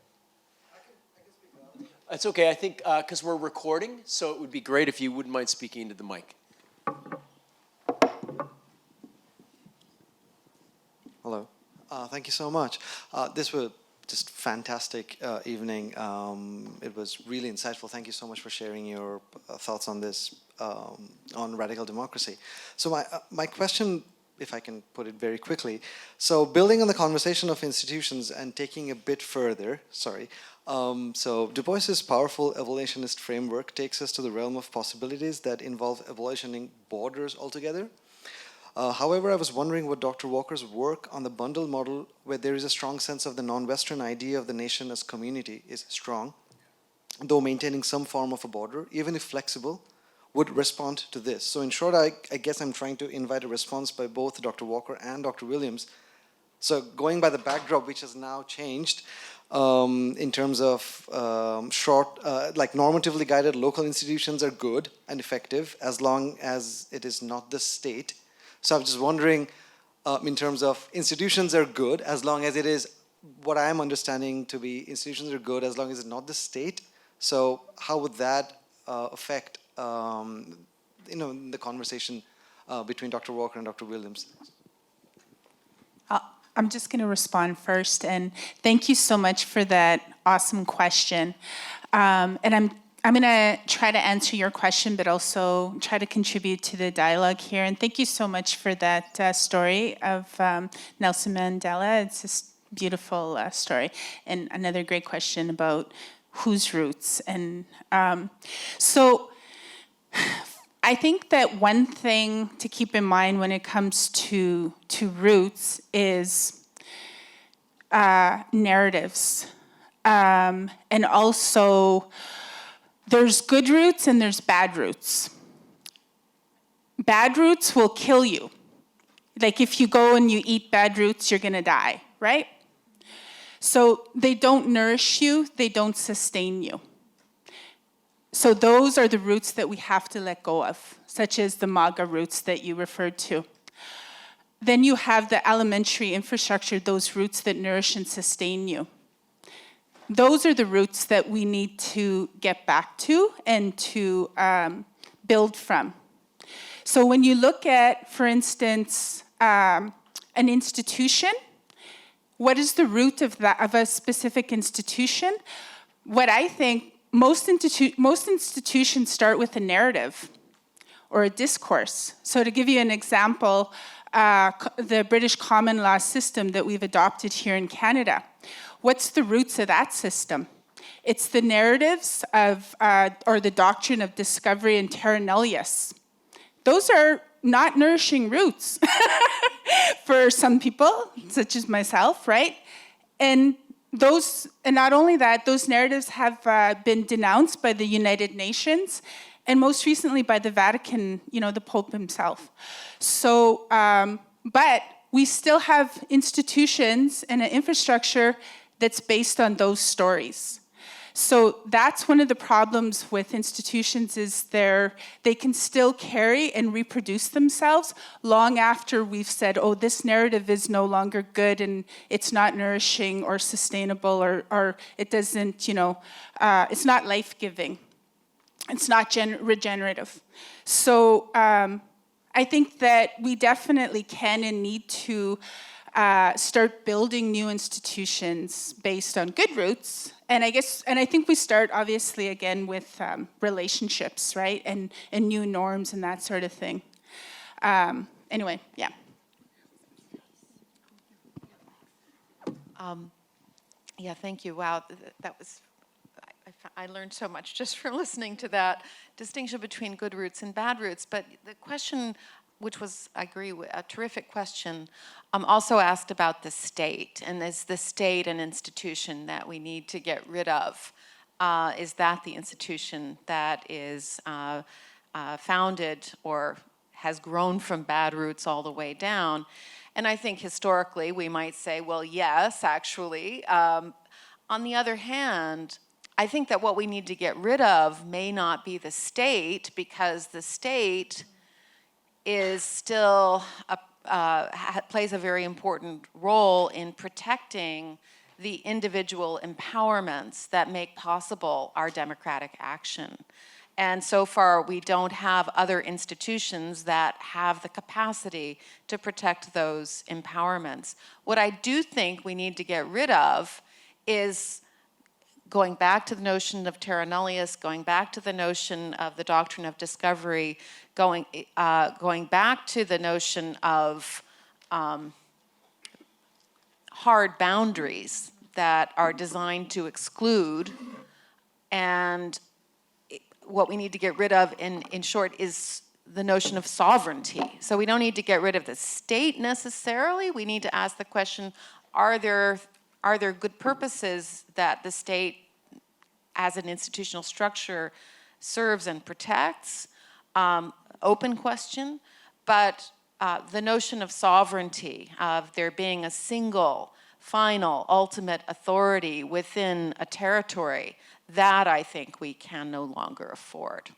I can speak up. It's okay. I think because we're recording, so it would be great if you wouldn't mind speaking into the mic. Hello. Thank you so much. This was just fantastic evening. It was really insightful. Thank you so much for sharing your thoughts on this, on radical democracy. So my question, if I can put it very quickly, so building on the conversation of institutions and taking a bit further, so Du Bois's powerful evolutionist framework takes us to the realm of possibilities that involve evolutioning borders altogether. However, I was wondering what Dr. Walker's work on the bundle model, where there is a strong sense of the non-Western idea of the nation as community, is strong, though maintaining some form of a border, even if flexible, would respond to this. So in short, I guess I'm trying to invite a response by both Dr. Walker and Dr. Williams So going by the backdrop, which has now changed in terms of like normatively guided local institutions are good and effective as long as it is not the state. So I'm just wondering, in terms of institutions are good as long as it is what I'm understanding to be institutions are good as long as it's not the state. So how would that affect the conversation between Dr. Walker and Dr. Williams? I'm just going to respond first, and thank you so much for that awesome question. And I'm going to try to answer your question, but also try to contribute to the dialogue here. And thank you so much for that story of Nelson Mandela. It's just a beautiful story, and another great question about whose roots. And so I think that one thing to keep in mind when it comes to roots is narratives. And also, there's good roots and there's bad roots. Bad roots will kill you. Like if you go and you eat bad roots, you're going to die, right? So they don't nourish you, they don't sustain you. So those are the roots that we have to let go of, such as the MAGA roots that you referred to. Then you have the elementary infrastructure, those roots that nourish and sustain you. Those are the roots that we need to get back to and to build from. So when you look at, for instance, an institution, what is the root of a specific institution? What I think, most institutions start with a narrative or a discourse. So to give you an example, the British common law system that we've adopted here in Canada, what's the roots of that system? It's the narratives of, or the doctrine of discovery and terra nullius. Those are not nourishing roots for some people, such as myself, right? And not only that, those narratives have been denounced by the United Nations and most recently by the Vatican, the Pope himself. So, but we still have institutions and an infrastructure that's based on those stories. So that's one of the problems with institutions is they can still carry and reproduce themselves long after we've said, oh, this narrative is no longer good and it's not nourishing or sustainable or it doesn't, it's not life-giving. It's not regenerative. So I think that we definitely can and need to start building new institutions based on good roots. And I think we start obviously again with relationships, right? And new norms and that sort of thing. Anyway, yeah. Yeah, thank you. Wow, that was, I learned so much just from listening to that distinction between good roots and bad roots. But the question, which was, I agree, a terrific question, also asked about the state. And is the state an institution that we need to get rid of? Is that the institution that is founded or has grown from bad roots all the way down? And I think historically we might say, well, yes, actually. On the other hand, I think that what we need to get rid of may not be the state, because the state is still plays a very important role in protecting the individual empowerments that make possible our democratic action. And so far, we don't have other institutions that have the capacity to protect those empowerments. What I do think we need to get rid of is, going back to the notion of terra nullius, going back to the notion of the doctrine of discovery, going back to the notion of hard boundaries that are designed to exclude. And what we need to get rid of, in short, is the notion of sovereignty. So we don't need to get rid of the state necessarily. We need to ask the question, are there good purposes that the state as an institutional structure serves and protects? Open question. But the notion of sovereignty, of there being a single, final, ultimate authority within a territory, that I think we can no longer afford.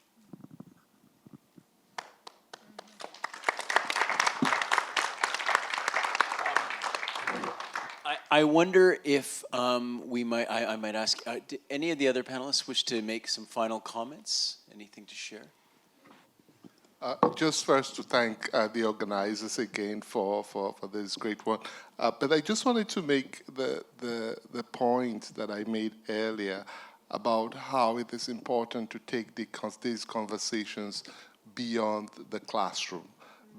I wonder if I might ask, do any of the other panelists wish to make some final comments? Anything to share? Just first to thank the organizers again for this great one. But I just wanted to make the point that I made earlier about how it is important to take these conversations beyond the classroom,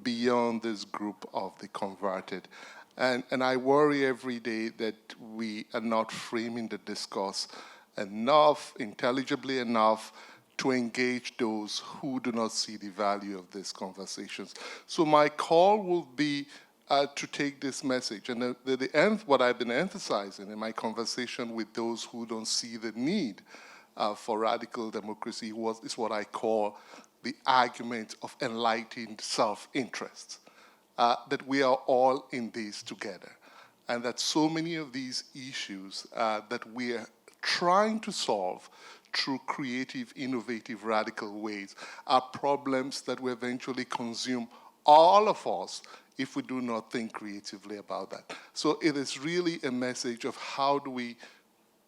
beyond this group of the converted. And I worry every day that we are not framing the discourse enough, intelligibly enough, to engage those who do not see the value of these conversations. So my call will be to take this message. And what I've been emphasizing in my conversation with those who don't see the need for radical democracy is what I call the argument of enlightened self-interest. That we are all in this together, and that so many of these issues that we are trying to solve through creative, innovative, radical ways are problems that will eventually consume all of us if we do not think creatively about that. So it is really a message of how do we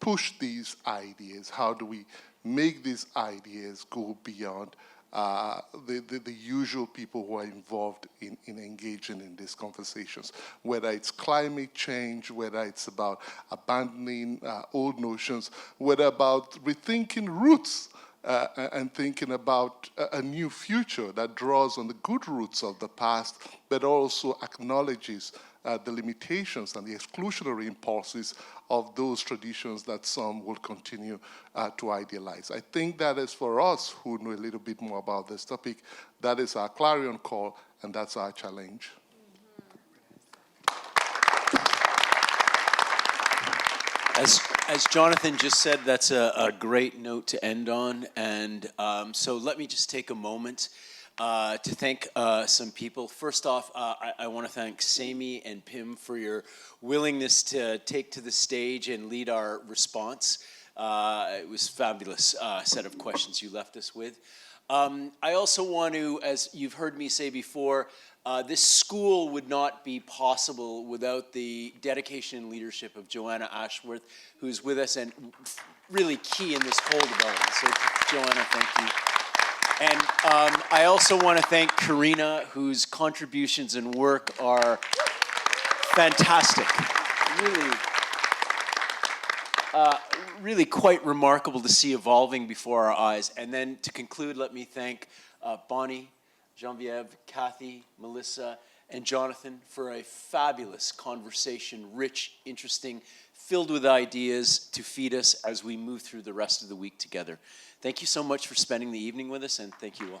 push these ideas, how do we make these ideas go beyond the usual people who are involved in engaging in these conversations, whether it's climate change, whether it's about abandoning old notions, whether about rethinking roots and thinking about a new future that draws on the good roots of the past, but also acknowledges the limitations and the exclusionary impulses of those traditions that some will continue to idealize. I think that is for us who know a little bit more about this topic, that is our clarion call, and that's our challenge. As Jonathan just said, that's a great note to end on. And so let me just take a moment to thank some people. First off, I want to thank Sami and Pim for your willingness to take to the stage and lead our response. It was a fabulous set of questions you left us with. I also want to, as you've heard me say before, this school would not be possible without the dedication and leadership of Joanna Ashworth, who's with us and really key in this whole development. So, Joanna, thank you. And I also want to thank Karina, whose contributions and work are fantastic. Really quite remarkable to see evolving before our eyes. And then to conclude, let me thank Bonnie, Geneviève, Kathy, Melissa, and Jonathan for a fabulous conversation, rich, interesting, filled with ideas to feed us as we move through the rest of the week together. Thank you so much for spending the evening with us, and thank you all.